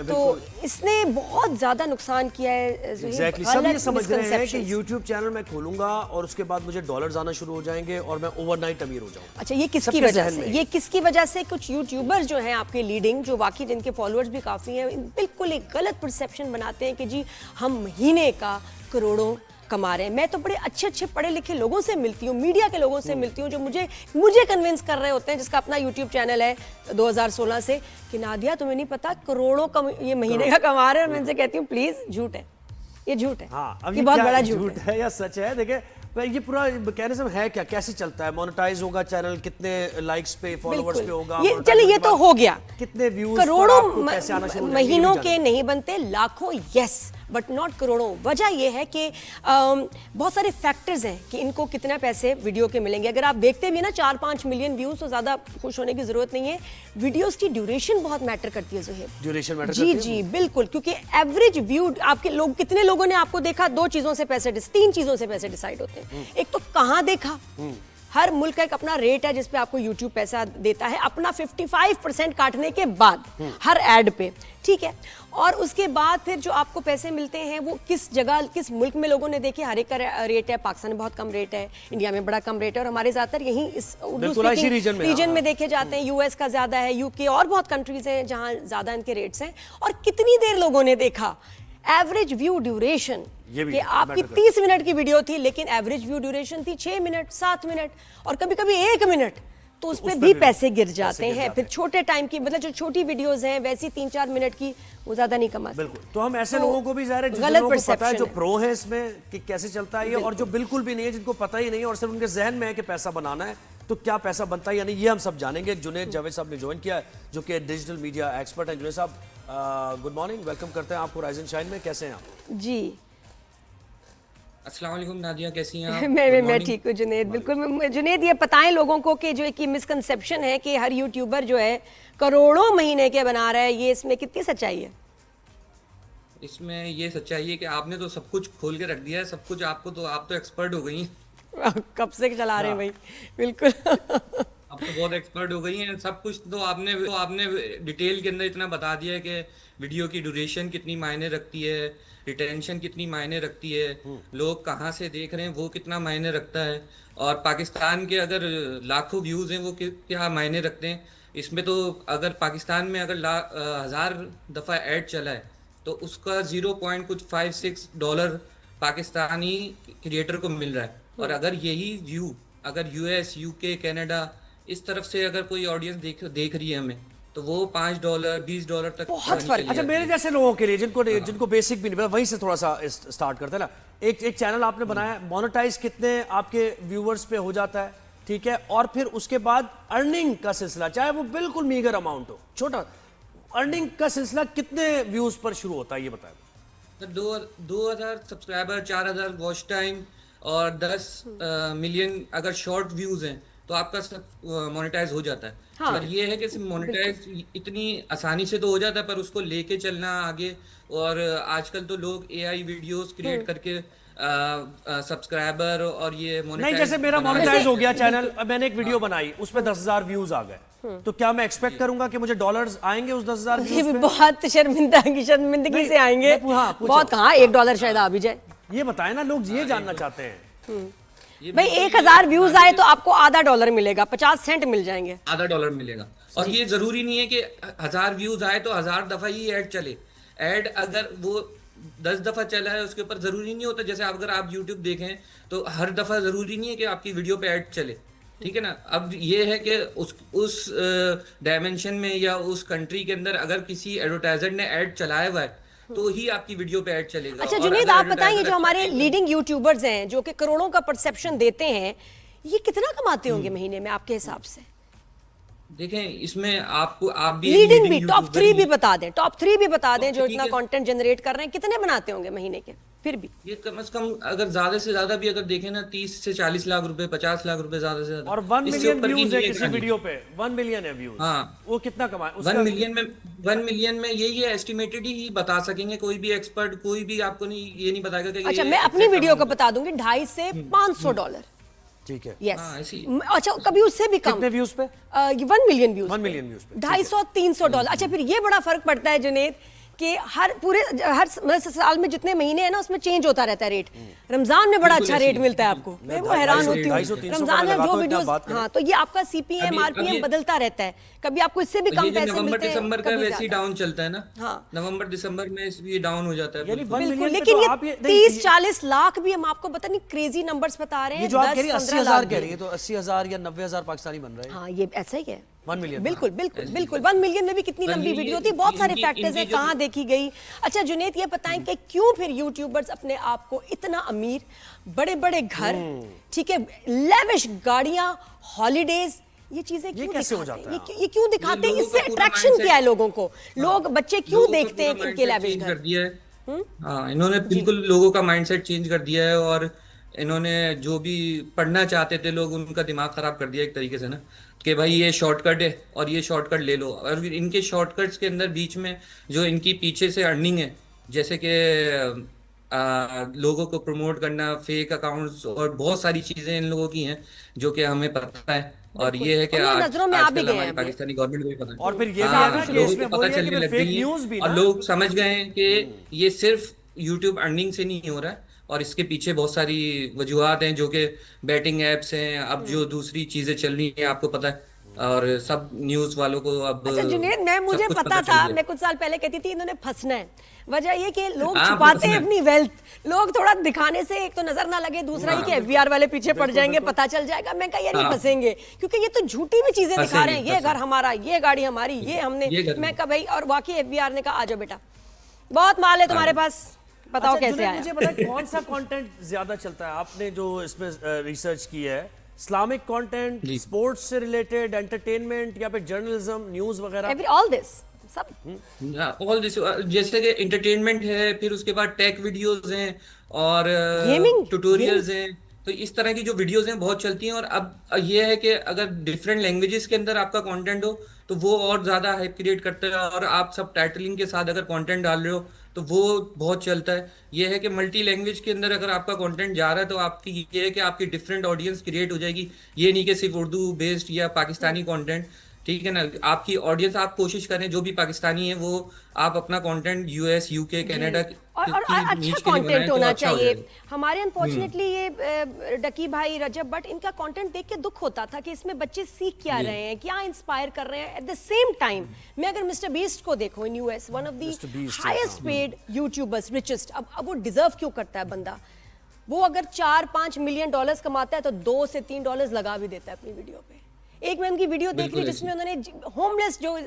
तो इसने बहुत ज्यादा नुकसान किया है। Exactly. सब ये समझ रहे हैं कि यूट्यूब चैनल मैं खोलूंगा और उसके बाद मुझे डॉलर्स आना शुरू हो जाएंगे और मैं ओवरनाइट अमीर हो जाऊंगा। अच्छा, ये किसकी वजह से? ये किसकी वजह से? कुछ यूट्यूबर्स जो हैं आपके लीडिंग, जो वाकई जिनके फॉलोअर्स भी काफी हैं, बिल्कुल एक गलत परसेप्शन बनाते हैं कि जी हम महीने का करोड़ों कमा रहे हैं। मैं तो बड़े अच्छे अच्छे पढ़े लिखे लोगों से मिलती हूँ, मीडिया के लोगों से मिलती हूँ, जो मुझे कन्विंस कर रहे होते हैं, जिसका अपना यूट्यूब चैनल है 2016 से, कि नादिया तुम्हें नहीं पता करोड़ों ये महीने का कमा रहे हैं। और मैं इनसे कहती हूँ प्लीज झूठ है, ये झूठ है। हाँ, ये बहुत बड़ा झूठ है या सच है? देखिए ये पूरा मैकेनिज्म है क्या, कैसे चलता है? मोनेटाइज होगा चैनल, कितने लाइक्स पे, फॉलोवर्स पे होगा? ये चलिए, ये तो हो गया, कितने व्यूज, करोड़ों महीनों के नहीं बनते, लाखों यस, बट नॉट करोड़ों। वजह यह है कि बहुत सारे फैक्टर्स हैं कि इनको कितना पैसे वीडियो के मिलेंगे। अगर आप देखते भी ना 4-5 मिलियन व्यूज, तो ज्यादा खुश होने की जरूरत नहीं है। वीडियोस की ड्यूरेशन बहुत मैटर करती है ज़ुहैब। ड्यूरेशन मैटर करती है? जी बिल्कुल, क्योंकि एवरेज व्यू आपके लोग, कितने लोगों ने आपको देखा, 2 चीजों से पैसे, 3 चीजों से पैसे डिसाइड होते हैं। एक तो कहाँ देखा, हर मुल्क का एक अपना रेट है जिसपे आपको YouTube पैसा देता है, अपना 55% काटने के बाद हर एड पे, ठीक है। और उसके बाद फिर जो आपको पैसे मिलते हैं वो किस जगह, किस मुल्क में लोगों ने देखे, हर एक का रेट है। पाकिस्तान में बहुत कम रेट है, इंडिया में बड़ा कम रेट है, और हमारे ज्यादातर यहीं इस रीजन में देखे जाते हैं। US का ज्यादा है, UK और बहुत कंट्रीज हैं जहां ज्यादा इनके रेट्स हैं। और कितनी देर लोगों ने देखा, एवरेज व्यू ड्यूरेशन, कि आपकी 30 मिनट की वीडियो थी लेकिन एवरेज व्यू ड्यूरेशन थी 6 मिनट, 7 मिनट और कभी कभी 1 मिनट, तो उस पर भी पैसे गिर जाते हैं। फिर छोटे टाइम की, मतलब जो छोटी वीडियोस हैं वैसी 3-4 मिनट की, वो ज्यादा नहीं कमा। बिल्कुल, तो हम ऐसे लोगों को भी ज़ाहिर है, जिन लोगों को पता है, जो प्रो है इसमें कि कैसे चलता है ये, और जो बिल्कुल भी नहीं है, जिनको पता ही नहीं है और सिर्फ उनके जहन में है कि पैसा बनाना है, तो क्या पैसा बनता है यानी, ये हम सब जानेंगे। जुनेद जावेद साहब ने ज्वाइन किया है, जो कि डिजिटल मीडिया एक्सपर्ट हैं। जुनेद साहब गुड मॉर्निंग, वेलकम करते हैं आपको राइज एंड शाइन में। कैसे हैं आप? जी अस्सलाम वालेकुम नादिया, कैसी हैं आप? मैं ठीक हूँ जुनेद, बिल्कुल। जुनेद, ये बताएं लोगों को कि जो एक मिसकंसेप्शन है कि हर यूट्यूबर जो है करोड़ों महीने के बना रहा है, ये इसमें कितनी सच्चाई है? इसमें ये सच्चाई है कि आपने तो सब कुछ खोल के रख दिया है, सब कुछ आपको, तो आप तो एक्सपर्ट हो गई हैं। कब से चला रहे हैं भाई, बिल्कुल। अब तो बहुत एक्सपर्ट हो गई हैं, सब कुछ तो आपने डिटेल के अंदर इतना बता दिया है कि वीडियो की ड्यूरेशन कितनी मायने रखती है, रिटेंशन कितनी मायने रखती है, लोग कहाँ से देख रहे हैं वो कितना मायने रखता है, और पाकिस्तान के अगर लाखों व्यूज़ हैं वो क्या मायने रखते हैं। इसमें तो अगर पाकिस्तान में अगर 1000 दफ़ा ऐड चला है तो उसका 0.56 डॉलर पाकिस्तानी क्रिएटर को मिल रहा है। और अगर यही व्यू अगर US, UK, कनाडा इस तरफ से अगर कोई ऑडियंस देख रही है हमें, तो वो $5, $20 तक बहुत फर्क। अच्छा, मेरे जैसे लोगों के लिए जिनको बेसिक भी नहीं पता, वहीं से थोड़ा सा स्टार्ट करते हैं ना। एक चैनल आपने बनाया, मोनेटाइज कितने आपके व्यूवर्स पे हो जाता है, ठीक है, और फिर उसके बाद अर्निंग का सिलसिला, चाहे वो बिल्कुल मीगर अमाउंट हो, छोटा, अर्निंग का सिलसिला कितने व्यूज पर शुरू होता है, ये बताएं। 2000 सब्सक्राइबर, 4000 वॉच टाइम और 10 मिलियन अगर शॉर्ट व्यूज हैं, तो आपका सब मोनेटाइज हो जाता है। हाँ। पर ये है कि मोनेटाइज इतनी आसानी से तो हो जाता है, पर उसको लेके चलना आगे, और आजकल तो लोग एआई वीडियोस क्रिएट करके सब्सक्राइबर और ये नहीं, मोनेटाइज जैसे मेरा मोनेटाइज हो गया चैनल, अब मैंने एक वीडियो बनाई, उसमें 10,000 व्यूज आ गए, तो क्या मैं एक्सपेक्ट करूंगा कि मुझे डॉलर्स आएंगे उस 10,000 ये व्यूज भी पे? बहुत शर्मिंदगी नहीं, से आएंगे। हाँ, पूछो। बहुत कहाँ $1 शायद आ भी जाए। ये बताएं ना, लोग ये जानना चाहते हैं। भाई 1,000 व्यूज आए तो आपको $0.50 मिलेगा, 50 सेंट मिल जाएंगे। $0.50 मिलेगा। और ये जरूरी नहीं है कि 1000 व्यूज आए तो 1000 दफा ही ऐड चले। ऐड अगर वो 10 दफा चला है उसके ऊपर जरूरी नहीं होता। जैसे अगर आप YouTube देखें तो हर दफा जरूरी नहीं है कि आपकी वीडियो पे ऐड चले, ठीक है ना। अब ये है कि उस डायमेंशन में या उस कंट्री के अंदर अगर किसी एडवर्टाइजर ने ऐड चलाया हुआ है तो ही आपकी वीडियो पे ऐड चलेगा। अच्छा और जुनैद, अगर आप बताएं, ये जो advertiser हमारे अच्छा लीडिंग यूट्यूबर्स हैं जो कि करोड़ों का परसेप्शन देते हैं, ये कितना कमाते होंगे महीने में आपके हिसाब से? देखें, इसमें आपको आप भी लीडिंग भी, YouTuber टॉप 3 भी बता दें, टॉप 3 भी बता दें जो ठीक इतना है। कंटेंट जनरेट कर रहे हैं, कितने बनाते होंगे महीने के? फिर भी ये कम से कम अगर ज्यादा से ज्यादा भी अगर देखें ना 30 से 40 लाख रुपए, 50 लाख रुपए ज्यादा से ज्यादा। और 1 इससे मिलियन ऊपर की व्यूज है नहीं किसी कहानी। वीडियो पे, 1 मिलियन है व्यूज। हाँ। वो कितना कमाए? 1 मिलियन में ये एस्टिमेटेड ही बता सकेंगे। कोई भी एक्सपर्ट कोई भी आपको नहीं ये नहीं बताएगा कि अच्छा, ये मैं अपनी exact वीडियो को amount बता दूंगी, $250 से $500। ठीक है। यस। हाँ, ऐसी। अच्छा, कभी उससे भी कम। कितने व्यूज पे? 1 मिलियन व्यूज। 1 मिलियन व्यूज पे। $250-300। अच्छा, फिर ये बड़ा फर्क पड़ता है जुनैद कि हर मतलब साल में जितने महीने हैं ना उसमें चेंज होता रहता है रेट। रमजान में बड़ा अच्छा रेट मिलता है आपको, मैं वो हैरान होती हूँ। 250-300 रमजान में जो इतना वीडियोस, बात करें। हाँ, तो ये आपका CPM RPM बदलता रहता है, कभी आपको इससे भी तो कम ये जो पैसे नवंबर मिलते हैं, दिसंबर का कभी वैसे ही ज्यादा। डाउन चलता है ना। हाँ। नवंबर दिसंबर में ये डाउन हो जाता है यानी बिल्कुल। 1 बिल्कुल, मिलियन पे लेकिन तो ये आप ये 30-40 लाख भी हम आपको पता नहीं क्रेजी नंबर्स बता रहे हैं। ये जो आप कह रही है 10-15 80,000 लाख कह भी। रही है, तो 80,000 या 90,000 पाकिस्तानी बन रहे हैं। हाँ, ये ऐसा ही है। 1 मिलियन। बिल्कुल बिल्कुल बिल्कुल। 1 मिलियन में भी कितनी पर लंबी ये- वीडियो होती, बहुत सारे इनकी- फैक्टर्स हैं, इनकी जो- कहाँ देखी गई। अच्छा जुनैद, ये बताएं कि क्यों फिर यूट्यूबर्स अपने आप को इतना अमीर, बड़े बड़े घर, ठीक है, लेविश गाड़ियां, हॉलीडेज, ये चीजें क्यों कैसे हो दिखाते जाता हैं? है? ये क्यों दिखाते हैं? लोगों इससे का पूरा अट्रैक्शन mindset- क्या है लोगों को? लोग बच्चे क्यों लोगों का देखते हैं पूरा इनके mindset लेविश change घर? कर दिया है। हाँ, इन्होंने बिल्कुल लोगों का माइंडसेट चेंज कर दिया है, और इन्होंने जो भी पढ़ना चाहते थे लोग, उनका दिमाग खराब कर दिया एक तरीके से ना, कि भाई ये शॉर्टकट है और ये शॉर्टकट ले लो। और इनके शॉर्टकट्स के अंदर बीच में जो इनकी पीछे से अर्निंग है, जैसे कि लोगों को प्रमोट करना, फेक अकाउंट्स और बहुत सारी चीजें इन लोगों की हैं जो कि हमें पता है। और ये है कि और ये नजरों में आ भी आजकल गए हमारी हैं पाकिस्तानी गवर्नमेंट को भी पता है। और फिर ये भी हाँ, है ना कि लोगों इसमें को वो पता ये है कि चलने फिर लग फेक गई है, न्यूज़ भी और ना। लोग समझ गए हैं कि ये सिर्फ यूट्यूब अर्निंग से नहीं हो रहा है, और इसके पीछे बहुत सारी वजूहात हैं, जो कि बैटिंग एप्स हैं, अब जो दूसरी चीजें चल रही हैं आपको पता है, और सब न्यूज वालों को अब अच्छा जुनैद, मुझे सब कुछ पता चल था, गया। मैं कुछ साल पहले कहती थी इन्होंने फंसना है। वजह ये कि लोग हाँ, छुपाते हैं फंसना है। अपनी वेल्थ, लोग थोड़ा दिखाने से एक तो नजर ना लगे, दूसरा ये कि FBR वाले पीछे पड़ जाएंगे, पता चल जाएगा। मैं कहा यार ये हाँ। फंसेंगे, क्योंकि ये तो झूठी भी चीजें दिखा रहे हैं, ये फंसेंगे। घर हमारा, ये गाड़ी हमारी, ये हमने। ये घर मैं कहा भाई, और वाकई FBR ने कहा आ जाओ बेटा, बहुत माल है तुम्हारे पास, बताओ अच्छा, कैसे जुनैद, आया। मुझे बताएं कौन सा कंटेंट ज्यादा चलता है? आपने जो इसमें रिसर्च की है, इस्लामिक कंटेंट, जी। स्पोर्ट्स से रिलेटेड, एंटरटेनमेंट, या फिर जर्नलिज्म, न्यूज वगैरह? ऑल दिस सब। ऑल दिस, जैसे कि एंटरटेनमेंट है, फिर उसके बाद टेक वीडियोस हैं, और Gaming, ट्यूटोरियल्स हैं। तो इस तरह की जो वीडियोस हैं बहुत चलती हैं। और अब ये है कि अगर डिफरेंट लैंग्वेजेस के अंदर आपका कंटेंट हो तो वो और ज्यादा हाइप क्रिएट करता है, और आप सब टाइटलिंग के साथ अगर कंटेंट डाल रहे हो तो वो बहुत चलता है। ये है कि मल्टी लैंग्वेज के अंदर अगर आपका कंटेंट जा रहा है तो आपकी ये है कि आपकी डिफरेंट ऑडियंस क्रिएट हो जाएगी। ये नहीं कि सिर्फ उर्दू बेस्ड या पाकिस्तानी कंटेंट, ठीक है ना। आपकी ऑडियंस, आप कोशिश करें जो भी पाकिस्तानी है वो आप अपना कंटेंट US UK कनाडा और अच्छा कंटेंट होना चाहिए। हमारे अनफॉर्चुनेटली ये डकी भाई रजब भट्ट, इनका कंटेंट देख के दुख होता था कि इसमें बच्चे सीख क्या रहे हैं, क्या इंस्पायर कर रहे हैं। एट द सेम टाइम मैं अगर मिस्टर बीस्ट को देखूं इन US, one of the highest paid YouTubers, richest, अब वो डिजर्व क्यों करता है बंदा? वो अगर $4-5 मिलियन कमाता है तो $2 से $3 लगा भी देता है अपनी वीडियो पे। एक मैं उनकी वीडियो देख ली जिसमें उन्होंने होमलेस जो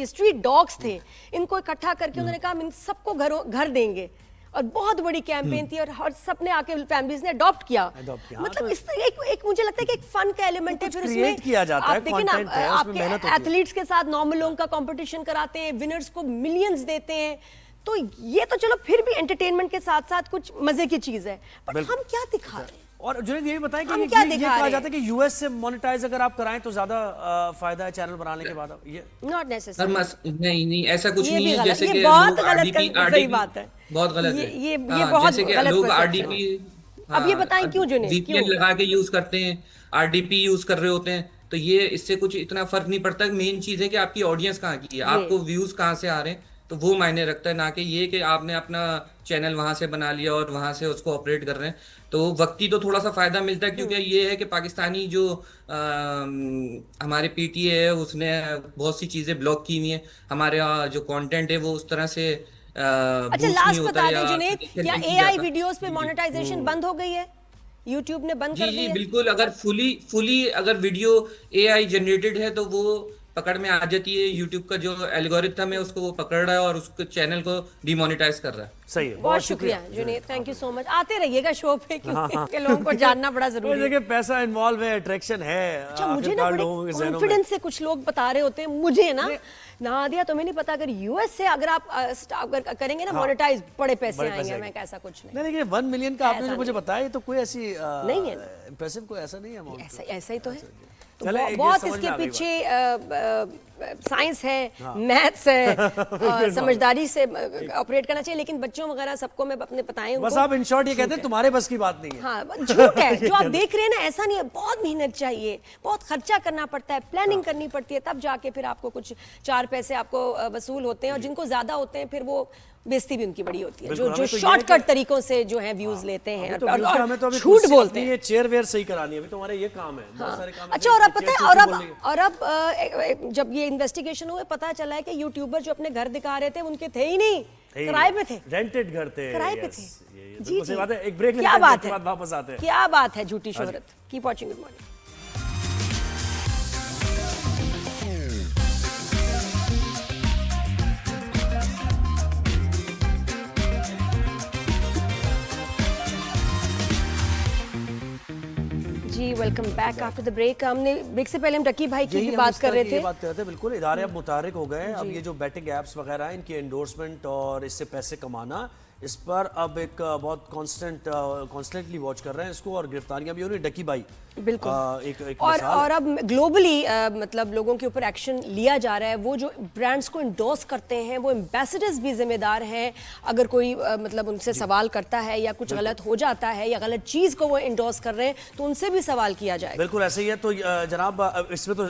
स्ट्रीट डॉग्स थे, इनको इकट्ठा करके उन्होंने कहा हम इन सबको घर देंगे, और बहुत बड़ी कैंपेन थी, और सबने आके फैमिलीज ने अडॉप्ट किया। मतलब इस तरह एक मुझे लगता है कि एक फन का एलिमेंट है। फिर उसमें किया जाता है, आप देखिए ना, कंटेंट है, उसमें मेहनत आपके होती है। एथलीट्स के साथ नॉर्मल लोगों का कंपटीशन कराते हैं, विनर्स को मिलियंस देते हैं। तो ये तो चलो फिर भी एंटरटेनमेंट के साथ साथ कुछ मजे की चीज है, बट हम क्या दिखा रहे हैं? और जुनेद ये भी बताएं कि हम ये क्या ये दिखा कहा रहे जाता है कि यूएस से मोनेटाइज अगर आप कराएं तो ज्यादा फायदा है चैनल बनाने के बाद, ये नॉट सर नेसेसरी। नहीं नहीं ऐसा कुछ ये नहीं भी है, गलत, जैसे ये कि बहुत लोग गलत आरडीपी सही बात है, बहुत गलत है। ये हाँ, बहुत जैसे कि गलत लोग perception आरडीपी, है। अब ये बताएं क्यों जुनेद, वीपीएन क्यों? लगा के यूज करते हैं, आरडीपी यूज कर रहे होते हैं, तो ये इससे कुछ इतना फर्क नहीं पड़ता। मेन चीज है कि आपकी ऑडियंस कहाँ की है, आपको व्यूज कहाँ से आ रहे हैं, तो वो मायने रखता है, ना कि ये कि आपने अपना चैनल वहां से बना लिया और वहां से उसको ऑपरेट कर रहे हैं। तो वक्ती तो थोड़ा सा फायदा मिलता है, क्योंकि ये है कि पाकिस्तानी जो हमारे पीटीए है उसने बहुत सी चीजें ब्लॉक की हुई हैं, हमारे जो कंटेंट है वो उस तरह से अच्छा बूस्ट नहीं लास्ट होता बता या दें जुनेद, suggestion क्या नहीं की एआई जाता। वीडियोस पे जी, जी। मोनेटाइजेशन बंद हो गई है? यूट्यूब ने बंद जी कर दी जी है? बिल्कुल, अगर फुली अगर वीडियो एआई जनरेटेड है तो वो पकड़ में आ जाती है, यूट्यूब का जो एल्गोरिथम है उसको वो पकड़ रहा है और उसके चैनल को डिमोनेटाइज कर रहा है। सही है, बहुत शुक्रिया Junaid, thank you so much. आते रहिएगा शो पे, क्योंकि लोगों को जानना बड़ा जरूरी है। देखिए पैसा इन्वॉल्व है, अट्रैक्शन है, अच्छा मुझे ना आखिरकार बड़े लोगों के ज़हनों में। कॉन्फिडेंस से कुछ लोग बता रहे होते हैं मुझे ना, नादिया तुम्हें नहीं पता, अगर यूएस से अगर आप अगर करेंगे ना मोनेटाइज, बड़े पैसे आएंगे। मैं ऐसा कुछ नहीं, नहीं लेकिन 1 मिलियन का आपने ऐसा जो मुझे नहीं। बताया, ये तो कोई ऐसी नहीं है। इंप्रेसिव कोई ऐसा नहीं है amount। ऐसा ऐसा ही तो है। तो चले, एक ये बहुत समझ में इसके आ गई पीछे साइंस है, मैथ्स है, समझदारी से ऑपरेट करना चाहिए, लेकिन बच्चों वगैरह सबको मैं अपने बताएं बस उनको, आप इन शॉर्ट ये कहते हैं तुम्हारे बस की बात नहीं है। हाँ झूठ है जो आप देख रहे हैं ना, ऐसा नहीं है। बहुत मेहनत चाहिए, बहुत खर्चा करना पड़ता है, प्लानिंग करनी पड़ती है, तब जाके फिर आपको कुछ 4 पैसे आपको वसूल होते हैं। और जिनको ज्यादा होते हैं फिर वो बेइज्जती भी उनकी बड़ी होती है, जो बिल्कुल, जो हमें तो ये शॉर्टकट है कि- तरीकों से जो है व्यूज लेते हैं तो और हमें तो अभी झूठ बोलते हैं। ये चेयर वेयर सही करानी है, अभी तुम्हारे ये काम है, बहुत सारे काम अच्छा, और अब पता है, और अब जब ये इन्वेस्टिगेशन हुए पता चला है कि यूट्यूबर जो अपने घर दिखा रहे थे उनके थे ही नहीं, किराए पे थे, रेंटेड घर थे, किराए पे yes, थे। ये जी बिल्कुल सही जी, बात है। एक ब्रेक लेते क्या हैं, बात उसके है, बाद वापस आते हैं। क्या बात है झूठी शोहरत। Keep watching, good morning. Ji welcome back after the break. हमने ब्रेक से पहले हम डकी भाई की यही भी हम बात इस कर तरह रहे की थे। ये बात कर रहे थे, बिल्कुल इदारे अब मुतारिक हो गए हैं। अब ये जो बैटिंग एप्स वगैरह हैं, इनकी एंडोर्समेंट और इससे पैसे कमाना, इस पर अब एक बहुत कॉन्स्टेंटली वॉच कर रहे हैं इसको, और गिरफ्तारियां भी हो रही। डकी भाई बिल्कुल एक और अब ग्लोबली मतलब लोगों के ऊपर एक्शन लिया जा रहा है। वो जो ब्रांड्स को इंडोर्स करते हैं वो एम्बेसडर्स भी जिम्मेदार हैं। अगर कोई मतलब उनसे सवाल करता है या कुछ गलत हो जाता है या गलत चीज़ को वो इंडोर्स कर रहे हैं तो उनसे भी सवाल किया जाएगा। बिल्कुल ऐसे ही है। तो जनाब इसमें तो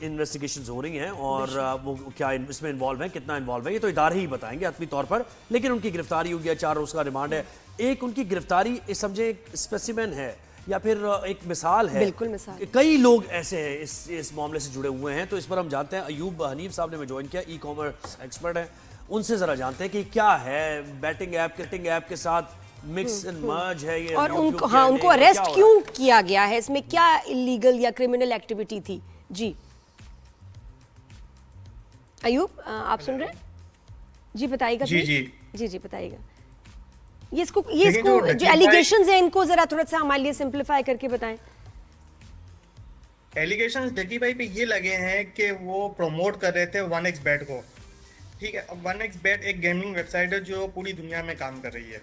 इन्वेस्टिगेशंस हो रही हैं, और वो क्या इसमें इन्वॉल्व है, कितना इन्वॉल्व है, ये तो इदारे ही बताएंगे हतमी तौर पर। लेकिन उनकी गिरफ्तारी हो गया, 4 रोज का रिमांड है। एक उनकी गिरफ्तारी समझे एक स्पेसिमेन है या फिर एक मिसाल है। बिल्कुल मिसाल। कई लोग ऐसे हैं इस मामले से जुड़े हुए हैं, तो इस पर हम जानते हैं। अयूब हनीफ साहब ने हमें ज्वाइन किया, ई कॉमर्स एक्सपर्ट हैं, उनसे जरा जानते हैं कि क्या है बैटिंग ऐप, क्रिकेटिंग ऐप के साथ मिक्स एंड मर्ज है ये, और YouTube उनको क्या अरेस्ट हो रहा है? क्यों किया गया है, इसमें क्या इलीगल या क्रिमिनल एक्टिविटी थी? जी अयूब आप सुन रहे हैं? जी बताइएगा। जी जी जी बताइएगा। ये इसको जो एलिगेशंस हैं इनको जरा थोड़ा सा हमारे लिए सिंपलीफाई करके बताएं। एलिगेशंस डकी भाई पे ये लगे हैं कि वो प्रमोट कर रहे थे 1xBet को। ठीक है, अब 1xBet एक गेमिंग वेबसाइट है जो पूरी दुनिया में काम कर रही है।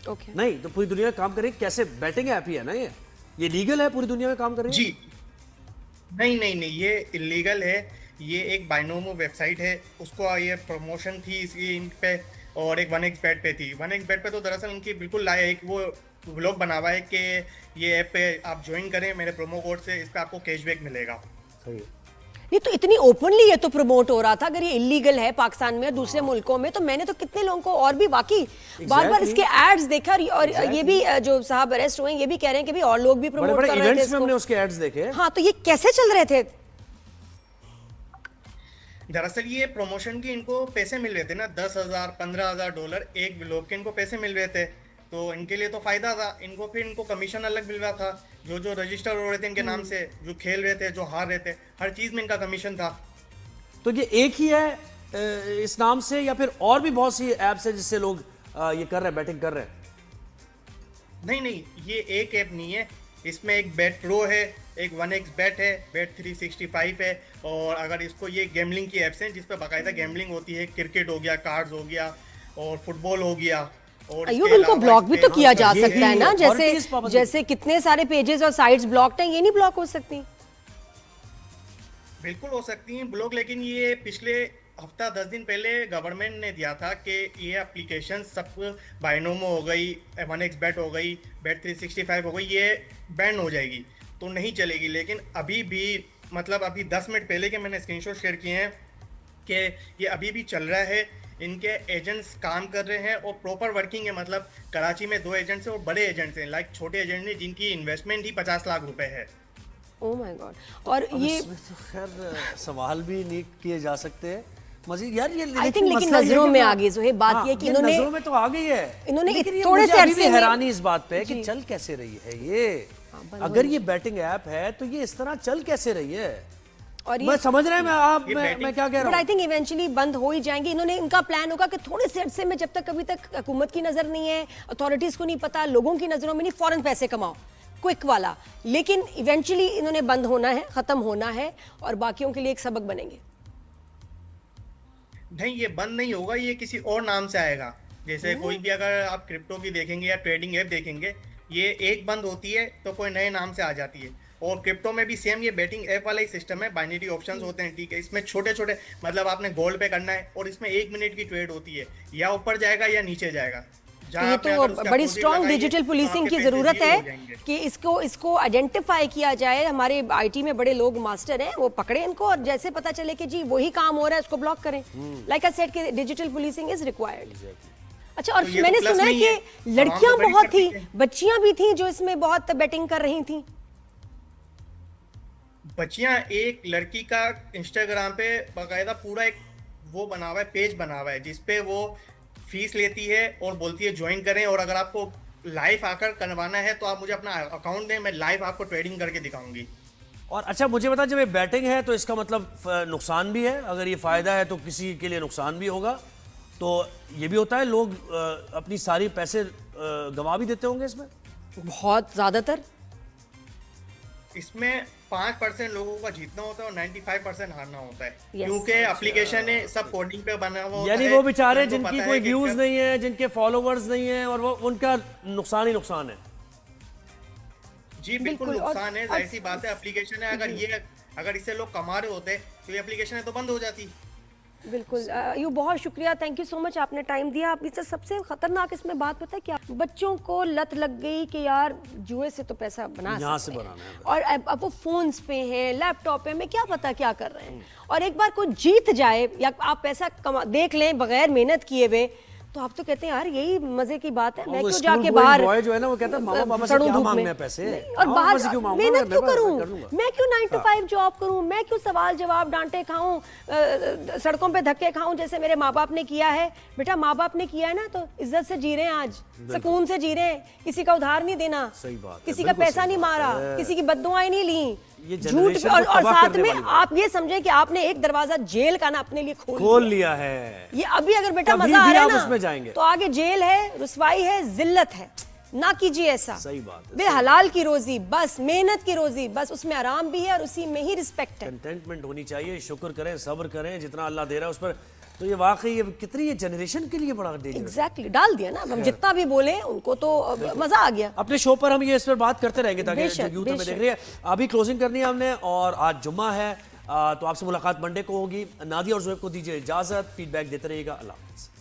ओके नहीं तो पूरी दुनिया में काम कर रही है, कैसे बैटिंग ऐप ही है ना, ये लीगल है, पूरी दुनिया में काम कर रही है। जी नहीं, ये इलीगल है। ये एक बाइनोमो वेबसाइट है, उसको ये प्रमोशन थी इसकी इन पे, और एक 1xBet पे थी। 1xBet पे तो दरअसल इनकी बिल्कुल एक वो व्लॉग बना हुआ है कि ये ऐप पे आप ज्वाइन करें मेरे प्रोमो कोड से, इस पे आपको कैशबैक मिलेगा। सही है। नहीं तो इतनी ओपनली ये तो प्रमोट हो रहा था। अगर ये इलीगल है पाकिस्तान में, दूसरे मुल्कों में, तो मैंने तो कितने लोगों को और भी बाकी बार इसके एड्स देखा। और ये भी जो साहब अरेस्ट हुए ये भी कह रहे हैं कि भी और लोग भी प्रमोट कर रहे थे इवेंट्स में हमने उसके एड्स देखे। हाँ, तो ये कैसे चल रहे थे? दरअसल ये प्रमोशन की इनको पैसे मिल रहे थे ना, $10,000 $15,000 एक व्लॉग के इनको पैसे मिल रहे थे, तो इनके लिए तो फायदा था। इनको कमीशन अलग मिल रहा था, जो रजिस्टर हो रहे थे इनके नाम से, जो खेल रहे थे, जो हार रहे थे, हर चीज में इनका कमीशन था। तो ये एक ही है इस नाम से, या फिर और भी बहुत सी ऐप्स है जिससे लोग ये कर रहे हैं, बैटिंग कर रहे हैं? नहीं, ये एक ऐप नहीं है। इसमें एक बेट प्रो है, एक 1xBet है, Bet365 है, और अगर इसको ये गैम्बलिंग की एप्स हैं जिस पे बाकायदा गैम्बलिंग होती है। क्रिकेट हो गया, कार्ड्स हो गया और फुटबॉल हो गया, और अयो इसके उनको अलावा ब्लॉक इस भी पे- तो किया जा ये सकता है ना, authorities जैसे पाबंदी- जैसे कितने सारे पेजेस और साइट्स ब्लॉक्ड हैं, ये नहीं ब्लॉक हो सकती? बिल्कुल हो सकती हैं ब्लॉक, लेकिन ये पिछले हफ्ता 10 दिन पहले गवर्नमेंट ने दिया था कि ये एप्लीकेशन सब बाइनोमो हो गई, 1xBet हो गई, Bet365 हो गई, ये बैन हो जाएगी तो नहीं चलेगी। लेकिन अभी भी मतलब अभी 10 मिनट पहले के मैंने स्क्रीनशॉट शेयर किए हैं कि ये अभी भी चल रहा है, इनके एजेंट्स काम कर रहे हैं और प्रॉपर वर्किंग है। मतलब कराची में 2 एजेंट्स हैं और बड़े एजेंट्स हैं, लाइक छोटे एजेंट हैं जिनकी इन्वेस्टमेंट ही 50 लाख रुपए है। Oh my God. और ये इसमें तो खैर सवाल भी नहीं किए जा सकते मजीद यार, ये आई थिंक लेकिन नजरों में आ गई ज़ोहेब बात हाँ, ये कि इन्होंने नजरों में तो आ गई है, इन्होंने लेकिन ये थोड़े मुझे से अभी भी अरसे में- हैरानी इस बात पे है कि चल कैसे रही है ये, बंद अगर ये बैटिंग ऐप है तो ये इस तरह चल कैसे रही है? और मैं ये समझ रहे हैं मैं क्या कह बट रहा आई हूँ। थिंक इवेंचुअली बंद हो ही जाएंगे। इन्होंने इनका प्लान होगा कि थोड़े से अरसे में, जब तक कभी तक हुकूमत की नजर नहीं है, अथॉरिटीज को नहीं पता, लोगों की नजरों में नहीं, फौरन पैसे कमाओ क्विक वाला। लेकिन इवेंचुअली इन्होंने बंद होना है, खत्म होना है और बाकियों के लिए एक सबक बनेंगे। नहीं, ये बंद नहीं होगा, ये किसी और नाम से आएगा। जैसे कोई भी अगर आप क्रिप्टो की देखेंगे या ट्रेडिंग ऐप देखेंगे, ये एक बंद होती है तो कोई नए नाम से आ जाती है। और क्रिप्टो में भी सेम ये बैटिंग ऐप वाला ही सिस्टम है, बाइनरी ऑप्शंस होते हैं, ठीक है। इसमें छोटे छोटे मतलब आपने गोल्ड पे करना है और इसमें 1 मिनट की ट्रेड होती है, या ऊपर जाएगा या नीचे जाएगा। जहाँ ये आपने अगर तो उसका बड़ी opposite स्ट्रॉन्ग लगाएंगे, डिजिटल तो पुलिसिंग आपके की पैसे जरूरत zero है हो जाएंगे। कि इसको आइडेंटिफाई किया जाए। हमारे आईटी में बड़े लोग मास्टर हैं, वो पकड़े इनको और जैसे पता चले कि जी वही काम हो रहा है उसको ब्लॉक करें। लाइक आई सेड कि डिजिटल पुलिसिंग इज रिक्वायर्ड। अच्छा, और तो ये मैंने तो plus सुना है नहीं है, कि लड़कियां आवाम तो बहुत बड़ी थी, करती हैं। बच्चियां भी थी जो इसमें बहुत बैटिंग कर रही थी। बच्चियां, एक लड़की का इंस्टाग्राम पे बाकायदा पूरा एक वो बना हुआ है, पेज बना हुआ है, जिसपे वो फीस लेती है और बोलती है ज्वाइन करें, और अगर आपको लाइव आकर करवाना है तो आप मुझे अपना अकाउंट दें, मैं लाइव आपको ट्रेडिंग करके दिखाऊंगी। और अच्छा मुझे बता, जब ये बैटिंग है तो इसका मतलब नुकसान भी है, अगर ये फायदा है तो किसी के लिए नुकसान भी होगा, तो ये भी होता है लोग अपनी सारी पैसे गंवा भी देते होंगे इसमें? बहुत ज्यादातर इसमें 5% लोगों का जीतना होता है और 95% हारना होता है। Yes. क्योंकि एप्लीकेशन है सब कोडिंग पे बना हुआ होता यानी है। वो बेचारे उनको जिनकी पता कोई है कि व्यूज कब- नहीं है, जिनके फॉलोवर्स नहीं है, और वो उनका नुकसान ही नुकसान है। जी बिल्कुल बिल्कुल, और- नुकसान है, जाहिर सी बात है। एप्लीकेशन है, अगर इससे लोग कमा रहे होते तो ये एप्लीकेशन है तो बंद हो जाती। बिल्कुल। यू बहुत शुक्रिया, थैंक यू सो मच, आपने टाइम दिया। आप इससे सबसे खतरनाक इसमें बात पता है क्या, बच्चों को लत लग गई कि यार जुए से तो पैसा बना यहाँ सकते से हैं। बनाना है। और अब वो फोन्स पे हैं, लैपटॉप पे, हमें क्या पता क्या कर रहे हैं। और एक बार कोई जीत जाए या आप पैसा कमा देख लें बगैर मेहनत किए हुए, तो आप तो कहते हैं यार यही मजे की बात है, मैं वो क्यों स्कूल जाके गोइंग बाहर बॉय जो है ना, वो कहता है मामा पापा से सड़ूं क्या धूप मांगने में। हैं पैसे, नहीं, और मामा बाहर पापा से क्यों मांगूंगा, मेहनत क्यों मैं कर करूं, लूंगा। मैं क्यों 9 to 5 जॉब करूं, मैं क्यों सवाल जवाब डांटे खाऊं, सड़कों पे धक्के खाऊं जैसे मेरे माँ बाप ने किया है। बेटा माँ बाप ने किया है ना, तो इज्जत से जी रहे हैं, आज सुकून से जी रहे हैं, किसी का उधार नहीं देना, सही बात है, किसी का बिल्कुल पैसा सही नहीं बात मारा, है। किसी की बद्दुआएं नहीं ली, ये झूठ। generation और को तबाह साथ करने में वाली बात। आप ये समझे कि आपने एक दरवाजा जेल का ना अपने लिए खोल लिया है। ये अभी अगर बेटा कभी मजा आ भी रहा आप है उसमें ना, जाएंगे। तो आगे जेल है, रुसवाई है, जिल्लत है, ना कीजिए ऐसा। सही बात है, बे हलाल की रोजी बस, मेहनत की रोजी बस, उसमें आराम भी है और उसी में ही रिस्पेक्ट है। कंटेंटमेंट होनी चाहिए, शुक्र करें, सब्र करें, जितना अल्लाह दे रहा है उस पर। तो ये वाकई ये कितनी ये जनरेशन के लिए बड़ा डेंजर है। एग्जैक्टली डाल दिया ना, हम जितना भी बोले उनको तो मजा आ गया। अपने शो पर हम ये इस पर बात करते रहेंगे ताकि बेशक, जो यूथ हमें बेशक। देख रही है। अभी क्लोजिंग करनी है हमने, और आज जुम्मा है, तो आपसे मुलाकात मंडे को होगी। नादिया और ज़ोएब को दीजिए इजाजत, फीडबैक देते रहिएगा। अल्लाह हाफ़िज़।